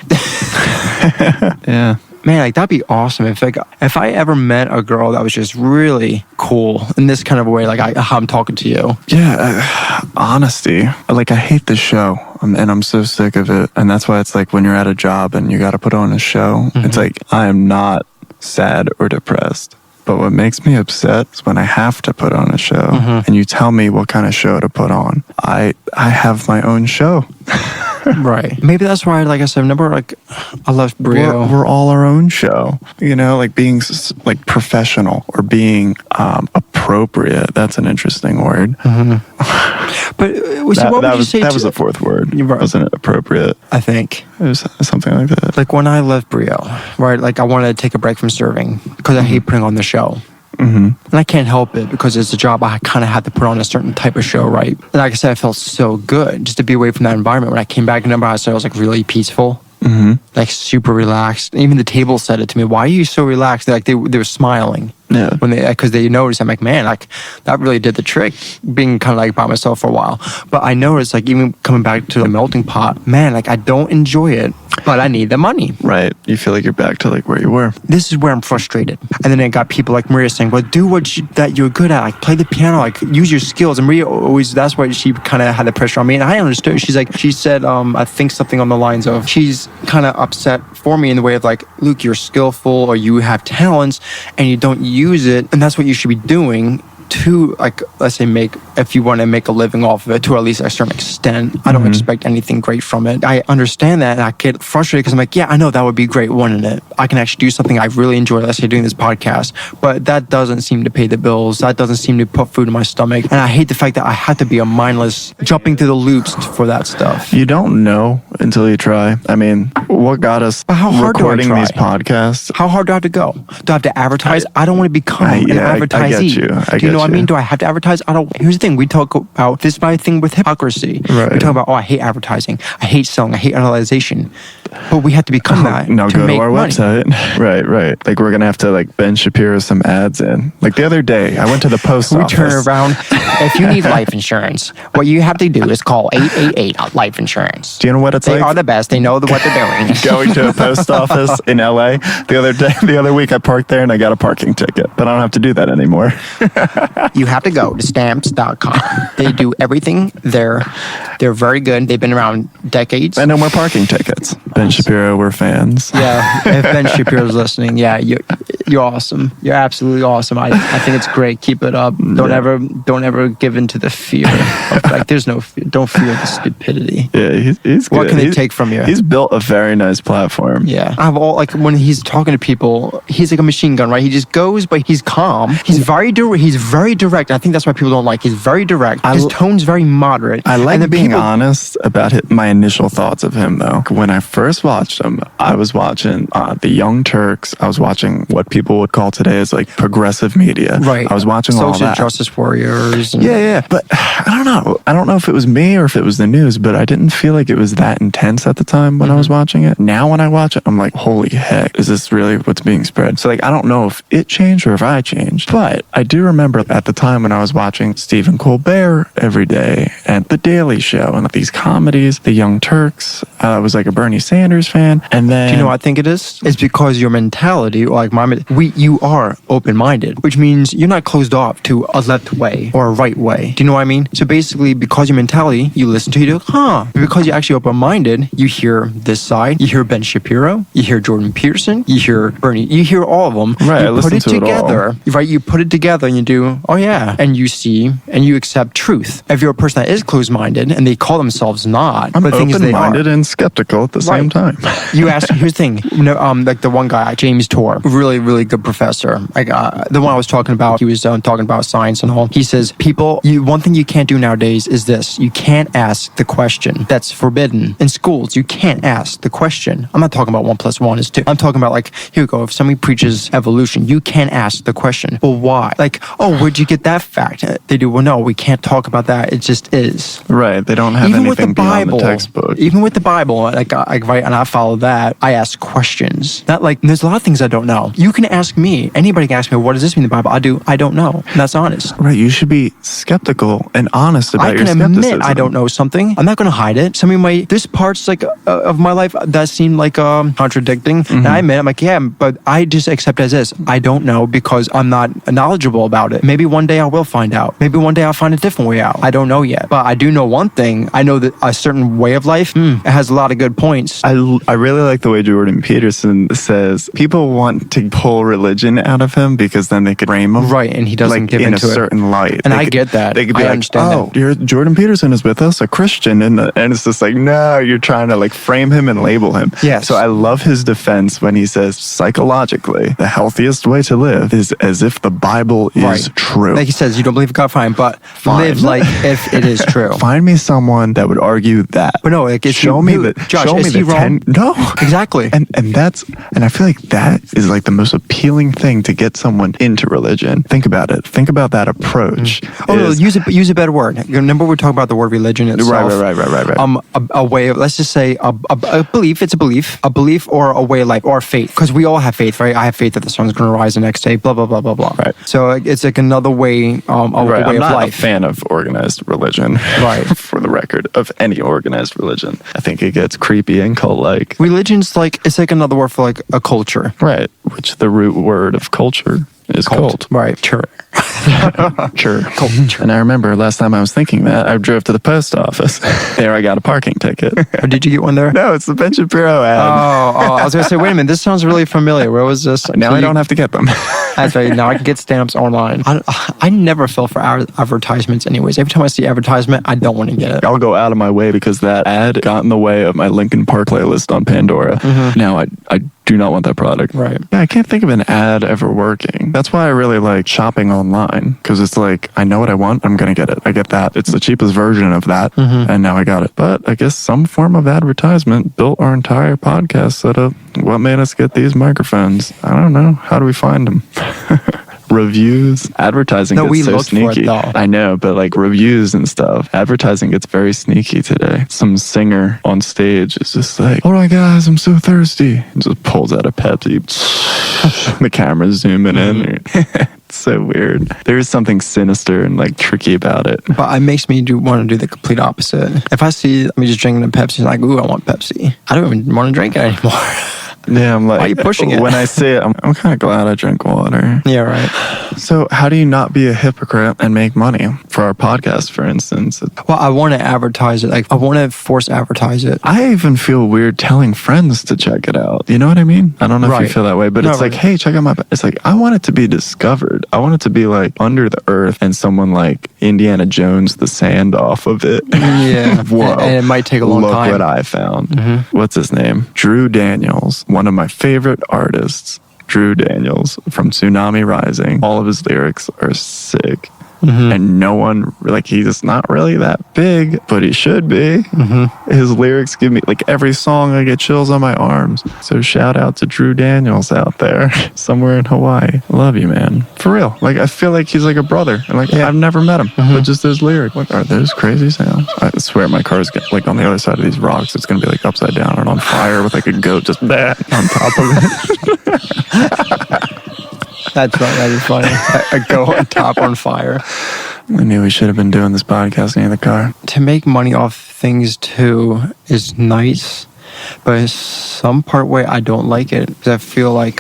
Yeah. Man, like that'd be awesome if I ever met a girl that was just really cool in this kind of way, like how I'm talking to you. Yeah, honesty. Like I hate this show, and I'm so sick of it. And that's why it's like when you're at a job and you got to put on a show, it's like I am not sad or depressed. But what makes me upset is when I have to put on a show and you tell me what kind of show to put on. I have my own show. Right. Maybe that's why, like I said, I love Brio. We're all our own show. You know, like being like professional or being appropriate. That's an interesting word. But that was the fourth word. Right. Wasn't it appropriate? I think. It was something like that. Like when I left Brio, right? Like I wanted to take a break from serving because I hate putting on the show. And I can't help it because it's a job I kind of had to put on a certain type of show, right? And like I said, I felt so good just to be away from that environment. When I came back, I was like really peaceful, like super relaxed. Even the table said it to me. Why are you so relaxed? Like they were smiling. Yeah. Because they noticed, I'm like, man, like that really did the trick, being kind of like by myself for a while. But I noticed, like even coming back to the melting pot, man, like I don't enjoy it, but I need the money. Right. You feel like you're back to like where you were. This is where I'm frustrated. And then I got people like Maria saying, well, do that you're good at, like play the piano, like use your skills. And Maria always, that's why she kind of had the pressure on me. And I understood. She said, I think something on the lines of, she's kind of upset for me in the way of like, Luke, you're skillful or you have talents and you don't use it. And that's what you should be doing to, like, let's say if you want to make a living off of it to at least a certain extent. I don't expect anything great from it. I understand that, and I get frustrated because I'm like, yeah, I know that would be great, wouldn't it? I can actually do something I really enjoy, let's say doing this podcast, but that doesn't seem to pay the bills. That doesn't seem to put food in my stomach. And I hate the fact that I had to be a mindless jumping through the loops for that stuff. You don't know until you try. I mean, what got us But how hard recording do I try? these podcasts? How hard do I have to go? Do I have to advertise? I don't want to become an advertisee. I get you. Do you know what I mean? Do I have to advertise? I don't. Here's the thing. We talk about this my thing with hypocrisy. Right. We talk about, I hate advertising. I hate selling. I hate analyzation. But we have to become that. Now to go to make our money. website. Right. Like we're gonna have to like Ben Shapiro some ads in. Like the other day, I went to the post We office. turn around. If you need life insurance, what you have to do is call 888 Life Insurance. Do you know what it's They like? are the best. They know what they're doing. Going to a post office in LA the other week I parked there and I got a parking ticket, but I don't have to do that anymore. You have to go to stamps.com. They do everything. They're very good. They've been around decades. And no more parking tickets. Ben Shapiro, we're fans. Yeah, if Ben Shapiro's listening, yeah, you're awesome. You're absolutely awesome. I think it's great. Keep it up. Don't ever give in to the fear. Of, like, there's no fear. Don't fear the stupidity. Yeah, he's good. What can they take from you? He's built a very nice platform. Yeah, I have like when he's talking to people, he's like a machine gun, right? He just goes, but he's calm. He's very direct. I think that's why people don't like. He's very direct. His tone's very moderate. I like and then being honest about my initial thoughts of him, though. When I first watched him, I was watching the Young Turks. I was watching what people would call today as like progressive media. Right. I was watching all Social that. Justice Warriors. And Yeah. But I don't know. I don't know if it was me or if it was the news, but I didn't feel like it was that intense at the time when I was watching it. Now when I watch it, I'm like, holy heck, is this really what's being spread? So like, I don't know if it changed or if I changed, but I do remember at the time when I was watching Stephen Colbert every day and The Daily Show and these comedies, The Young Turks. I was like a Bernie Sanders fan. And then... Do you know what I think it is? It's because your mentality, or like you are open-minded, which means you're not closed off to a left way or a right way. Do you know what I mean? So basically, because your mentality, you listen to it, you go, Because you're actually open-minded, you hear this side, you hear Ben Shapiro, you hear Jordan Peterson, you hear Bernie, you hear all of them. Right, I You listen put it to it all. together, right? You put it together and you do, and you see, and you accept truth. If you're a person that is closed-minded and they call themselves not, I'm but the thing is they are. open-minded and skeptical at the same time. You ask. Here's the thing. Like the one guy, James Torr, really, really good professor. Like the one I was talking about, he was talking about science and all. He says, one thing you can't do nowadays is this: you can't ask the question. That's forbidden in schools. You can't ask the question. I'm not talking about 1 + 1 is 2. I'm talking about like, here we go. If somebody preaches evolution, you can't ask the question. Well, why? Like, where'd you get that fact? They do. Well, no, we can't talk about that. It just is. Right. They don't have Even with the anything beyond Bible, the textbook. even with the Bible, like right, and I follow that. I ask questions. Not like there's a lot of things I don't know. You can ask me. Anybody can ask me, what does this mean in the Bible? I don't know. And that's honest. Right. You should be skeptical and honest about I your can skepticism. admit I don't know something. I'm not going to hide it. Some of there's parts like of my life that seem like contradicting. And I admit, I'm like, yeah, but I just accept as is. I don't know because I'm not knowledgeable about it. Maybe one day I will find out. Maybe one day I'll find a different way out. I don't know yet. But I do know one thing. I know that a certain way of life, it has a lot of good points. I really like the way Jordan Peterson says people want to pull pull religion out of him because then they could frame him Right, and he doesn't like give in a into it. certain light. And They I could- get that. They could be I like, understand "Oh, that. Jordan Peterson is with us, a Christian," and it's just like, no, you're trying to like frame him and label him. Yes. So I love his defense when he says psychologically the healthiest way to live is as if the Bible is Right. true. Like he says, you don't believe in God, fine, but live like if it is true. Find me someone that would argue that. But no, like, is show he- me who- the Josh, show me is the he wrong? No, Exactly. And I feel like that is like the most appealing thing to get someone into religion. Think about it. Think about that approach. Oh no, is- use a better word. Remember we're talking about the word religion itself. Right. A way of, let's just say a belief. It's a belief or a way of life or faith. Because we all have faith, right? I have faith that the sun's going to rise the next day. Blah blah blah blah blah. Right. So it's like another way, a Right. way I'm of not life. a fan of organized religion. Right. For the record, of any organized religion, I think it gets creepy and cult-like. Religion's like it's like another word for like a culture. Right. Which the root word of culture is cult. Right. Sure. Sure. And I remember last time I was thinking that, I drove to the post office. There I got a parking ticket. Or did you get one there? No, it's the Ben Shapiro ad. Oh, I was gonna say, wait a minute, this sounds really familiar. Where was this? Now I don't have to get them. That's right. Now I can get stamps online. I never fell for advertisements, anyways. Every time I see advertisement, I don't want to get it. I'll go out of my way because that ad got in the way of my Linkin Park playlist on Pandora. Now I do not want that product. Right. Yeah, I can't think of an ad ever working. That's why I really like shopping online because it's like I know what I want, I'm gonna get it. I get that. It's the cheapest version of that, and now I got it. But I guess some form of advertisement built our entire podcast setup. What made us get these microphones? I don't know. How do we find them? Reviews, advertising No, gets we so looked for it, sneaky. though. I know, but like reviews and stuff, advertising gets very sneaky today. Some singer on stage is just like, "All right, guys, I'm so thirsty," and just pulls out a Pepsi. The camera's zooming in. It's so weird. There is something sinister and like tricky about it. But it makes me want to do the complete opposite. If I see me just drinking a Pepsi, like, ooh, I want Pepsi. I don't even want to drink it anymore. Yeah, I'm like, Why are you pushing it? When I see it, I'm kind of glad I drink water. Yeah, right. So how do you not be a hypocrite and make money for our podcast, for instance? Well, I want to advertise it. Like, I want to force advertise it. I even feel weird telling friends to check it out. You know what I mean? I don't know if you Right. feel that way, but No, it's like, right. hey, check out my... It's like, I want it to be discovered. I want it to be like under the earth and someone like Indiana Jones the sand off of it. Yeah. Whoa. And it might take a long Look time. what I found. What's his name? Drew Daniels, one of my favorite artists. Drew Daniels from Tsunami Rising. All of his lyrics are sick. And no one, like, he's not really that big, but he should be. His lyrics give me, like, every song I get chills on my arms. So shout out to Drew Daniels out there, somewhere in Hawaii. Love you, man. For real. Like, I feel like he's like a brother. And, like, I've never met him, but just his lyrics. What are those crazy sounds? I swear my car's like on the other side of these rocks. It's going to be like upside down and on fire with like a goat just on top of it. That's right. That is funny. I go on top on fire. I knew we should have been doing this podcast near the car. To make money off things too is nice, but in some part way I don't like it because I feel like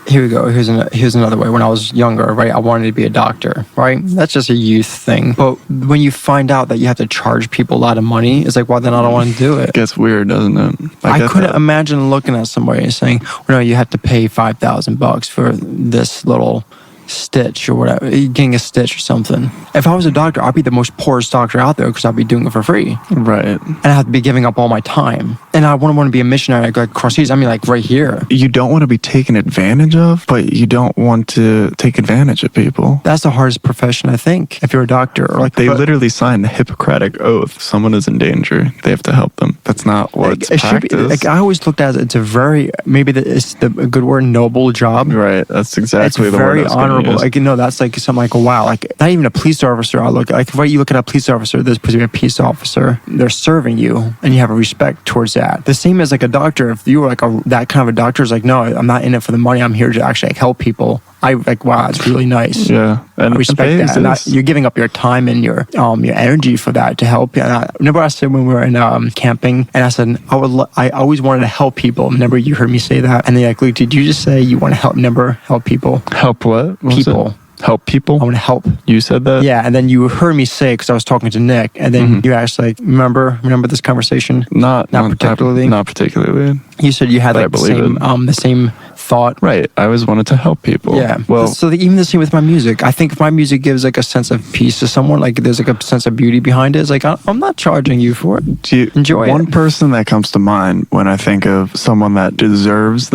here we go. Here's another way. When I was younger, right, I wanted to be a doctor, right? That's just a youth thing. But when you find out that you have to charge people a lot of money, it's like, well, then I don't want to do it. It gets weird, doesn't it? I get couldn't that. imagine looking at somebody and saying, well, no, you have to pay $5,000 for this little stitch or whatever, getting a stitch or something. If I was a doctor, I'd be the most poorest doctor out there because I'd be doing it for free. Right. And I have to be giving up all my time. And I wouldn't want to be a missionary like across seas. I mean, like right here. You don't want to be taken advantage of, but you don't want to take advantage of people. That's the hardest profession, I think, if you're a doctor. Or like They literally sign the Hippocratic Oath. If someone is in danger, they have to help them. That's not what's it should be, practiced. like I always looked at it, it's a very, maybe it's a good word, noble job. Right. That's exactly It's the word I very was gonna honorable. use. Like, you know, that's like something like, wow, like not even a police officer. I look like, right, you look at a police officer, there's supposed to be a peace officer. They're serving you and you have a respect towards that. The same as like a doctor. If you were like that kind of a doctor, is like, no, I'm not in it for the money. I'm here to actually like help people. I like, wow, it's really nice. Yeah. I And respect it that. And is. you're giving up your time and your energy for that to help. And I remember I said when we were in camping, and I said I always wanted to help people. Remember you heard me say that, and they're like, Luke, did you just say you want to help people? Help what? What was People. it? Help people? I want to help. You said that? Yeah, and then you heard me say because I was talking to Nick, and then you asked like, remember this conversation? Not particularly. Not particularly. You said you had But I like believe it. the same thought. Right. I always wanted to help people. Yeah. Well, So even the same with my music. I think if my music gives like a sense of peace to someone, like there's like a sense of beauty behind it, it's like I'm not charging you for it. do you, Enjoy one it. person that comes to mind when I think of someone that deserves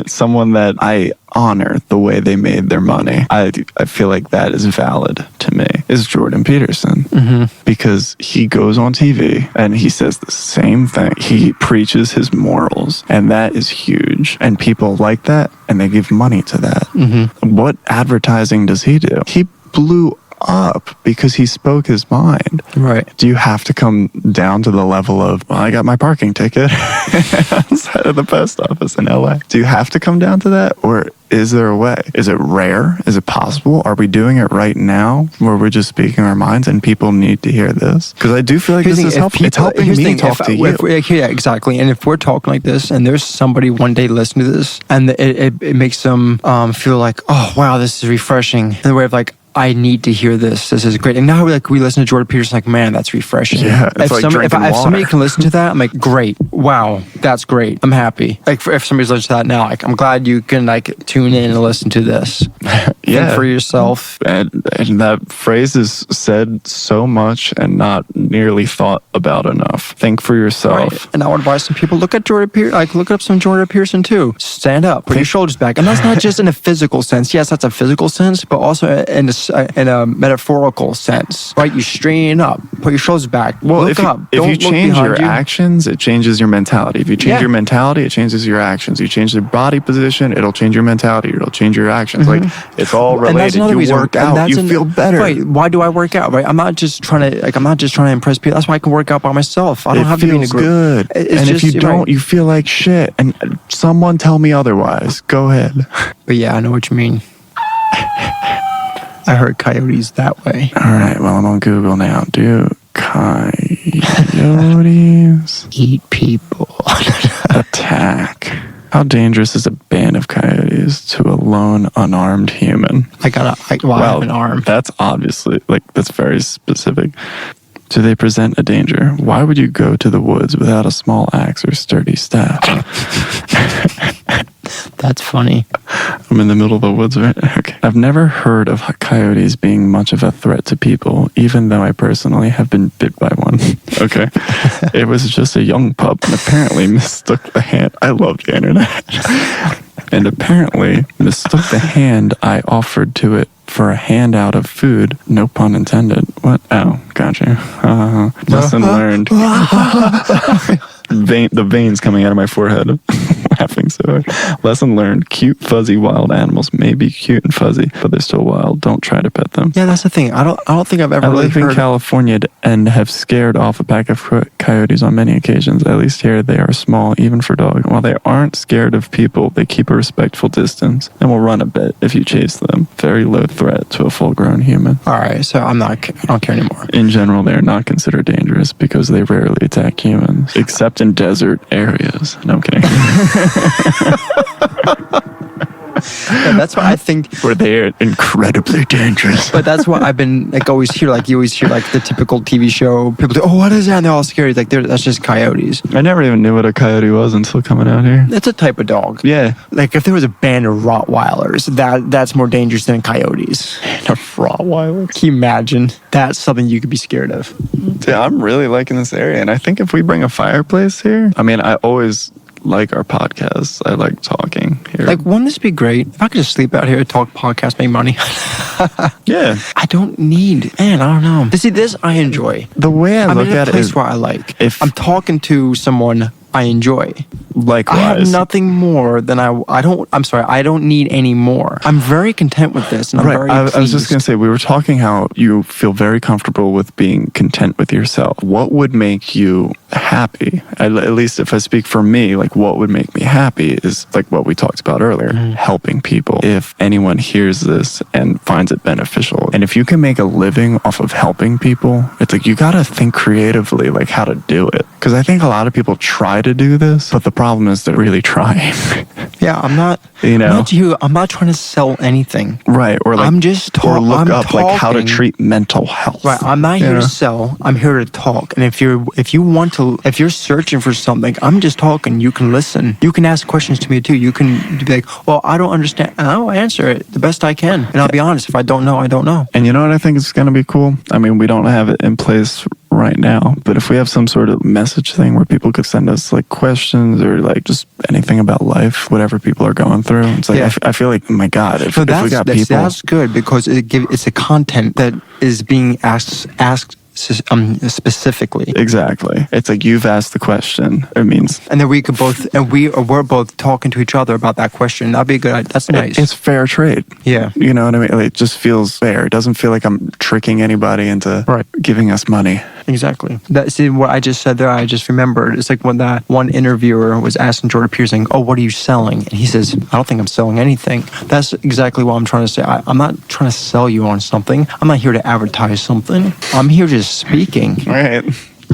someone that I honor the way they made their money. I feel like that is valid to me. Is Jordan Peterson, because he goes on TV and he says the same thing. He preaches his morals, and that is huge. And people like that, and they give money to that. What advertising does he do? He blew up because he spoke his mind. Right. Do you have to come down to the level of, well, I got my parking ticket outside of the post office in LA? Do you have to come down to that? Or is there a way? Is it rare? Is it possible? Are we doing it right now where we're just speaking our minds and people need to hear this? Because I do feel like Here's this the is thing, if helping. It's helping here's the me thing, talk to you. Yeah, exactly. And if we're talking like this, and there's somebody one day listening to this, and it makes them feel like, oh wow, this is refreshing. In the way of like, I need to hear this. This is great. And now we listen to Jordan Peterson, like, man, that's refreshing. Yeah, it's like drinking if somebody water. can listen to that, I'm like, great. Wow, that's great. I'm happy. Like, if somebody's listening to that now, like, I'm glad you can like tune in and listen to this. Yeah. Think for yourself. And that phrase is said so much and not nearly thought about enough. Think for yourself. Right. And I would advise some people, look at Jordan Peterson, like look up some Jordan Peterson too. Stand up, put your shoulders back. And that's not just in a physical sense. Yes, that's a physical sense, but also in a metaphorical sense, right? You straighten up, put your shoulders back, Well, look if you, up. if Don't you look change behind your you. actions, it changes your mentality. If you change Yeah. your mentality, it changes your actions. You change your body position, it'll change your mentality. It'll change your actions. Like, it's all And that's related. another You reason. work and out, that's you feel better. Right? Why do I work out? Right? I'm not just trying to impress people. That's why I can work out by myself. I don't It have to be in a feels group. good. It's And if just- you don't, right. you feel like shit. And someone tell me otherwise. Go ahead. But yeah, I know what you mean. I heard coyotes that way. All right. Well, I'm on Google now. Do coyotes Eat people. attack? How dangerous is a band of coyotes to a lone, unarmed human? I have an arm. That's obviously, that's very specific. Do they present a danger? Why would you go to the woods without a small axe or sturdy staff? That's funny. I'm in the middle of the woods, right? Okay. I've never heard of coyotes being much of a threat to people, even though I personally have been bit by one. Okay. It was just a young pup and apparently mistook the hand. I love the internet. And apparently mistook the hand I offered to it for a handout of food. No pun intended. What? Oh, gotcha. Lesson learned. The veins coming out of my forehead. Laughing so hard. Lesson learned. Cute, fuzzy, wild animals may be cute and fuzzy, but they're still wild. Don't try to pet them. Yeah, that's the thing. I don't think I've ever I really live in heard. California and have scared off a pack of coyotes on many occasions. At least here they are small, even for dogs. While they aren't scared of people, they keep a respectful distance and will run a bit if you chase them. Very low threat to a full-grown human. All right, so I don't care anymore. In general, they are not considered dangerous because they rarely attack humans, except in desert areas. No, I'm kidding. Yeah, that's why I think. Where they are incredibly dangerous. But that's what I've been like always hear. Like you always hear like the typical TV show. People say, "Oh, what is that?" And they're all scared. Like that's just coyotes. I never even knew what a coyote was until coming out here. It's a type of dog. Yeah. Like if there was a band of Rottweilers, that's more dangerous than coyotes. A Rottweiler. Can you imagine? That's something you could be scared of. Yeah, I'm really liking this area. And I think if we bring a fireplace here, I mean, I always like our podcasts. I like talking here. Like, wouldn't this be great if I could just sleep out here, talk podcast, make money? yeah. I don't need, man, I don't know. See, this I enjoy. The way I I'm look in a at it place is where I like. if- I'm talking to someone I enjoy. likewise. I have nothing more than I don't need any more. I'm very content with this, and I'm very I was just pleased. going to say, we were talking how you feel very comfortable with being content with yourself. What would make you happy? At least if I speak for me, like what would make me happy is like what we talked about earlier, helping people. If anyone hears this and finds it beneficial, and if you can make a living off of helping people, it's like you got to think creatively like how to do it. Because I think a lot of people try to do this, but the problem is they're really trying. Yeah, I'm not. You know? I'm not trying to sell anything. Right. Or like, I'm just or look I'm up like how to talking. treat mental health. Right, I'm not here Yeah. to sell. I'm here to talk. And if you're searching for something, I'm just talking. You can listen. You can ask questions to me too. You can be like, well, I don't understand. And I'll answer it the best I can. And I'll be honest. If I don't know, I don't know. And you know what I think is going to be cool? I mean, we don't have it in place right now, but if we have some sort of message thing where people could send us like questions or like just anything about life, whatever people are going through, it's like Yeah. I feel like, oh my God, if we got people, that's good because it's a content that is being asked specifically. exactly, it's like you've asked the question. It means And then we're both talking to each other about that question. That'd be a good. That's nice. it's fair trade. Yeah. You know what I mean? Like, it just feels fair. It doesn't feel like I'm tricking anybody into Right. giving us money. Exactly. See what I just said there. I just remembered. It's like when that one interviewer was asking Jordan Peterson, "Oh, what are you selling?" And he says, "I don't think I'm selling anything." That's exactly what I'm trying to say. I'm not trying to sell you on something. I'm not here to advertise something. I'm here just speaking. Right.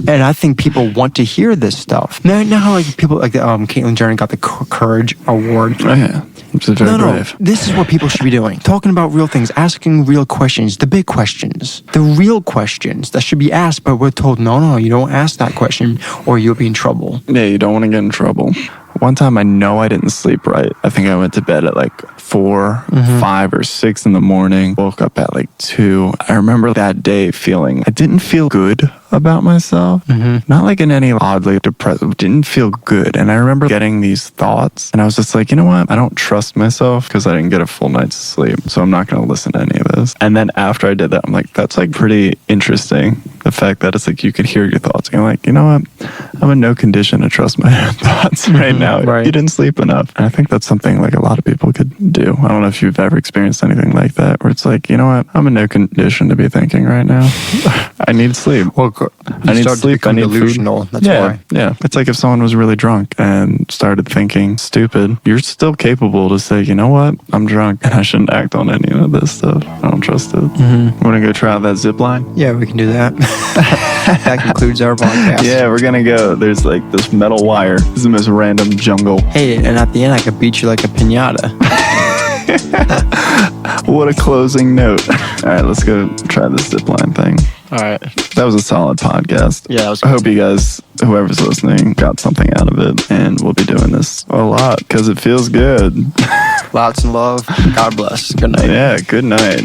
And I think people want to hear this stuff. Now how like people like Caitlyn Jenner got the Courage Award. Oh yeah. It's very brave. This is what people should be doing. Talking about real things, asking real questions, the big questions, the real questions that should be asked, but we're told, no, you don't ask that question or you'll be in trouble. Yeah, you don't want to get in trouble. One time I know I didn't sleep right. I think I went to bed at like 4, 5 or 6 in the morning. Woke up at like 2. I remember that day feeling, I didn't feel good about myself. Not like in any oddly depressive, didn't feel good. And I remember getting these thoughts and I was just like, you know what? I don't trust myself because I didn't get a full night's sleep. So I'm not going to listen to any of this. And then after I did that, I'm like, that's like pretty interesting. The fact that it's like you could hear your thoughts. And you're like, you know what? I'm in no condition to trust my own thoughts right now. Right. You didn't sleep enough. And I think that's something like a lot of people could do. I don't know if you've ever experienced anything like that where it's like, you know what? I'm in no condition to be thinking right now. I need sleep. Well, I need sleep. I need delusional. food. That's why. Yeah. It's like if someone was really drunk and started thinking stupid, you're still capable to say, you know what? I'm drunk and I shouldn't act on any of this stuff. I don't trust it. Want to go try out that zip line? Yeah, we can do that. That concludes our podcast. Yeah, we're going to go. There's like this metal wire. This is the most random jungle. Hey, and at the end, I could beat you like a piñata. What a closing note. All right, let's go try this zip line thing. All right. That was a solid podcast. Yeah, that was I hope you guys, whoever's listening, got something out of it. And we'll be doing this a lot because it feels good. Lots of love. God bless. Good night. Yeah, good night.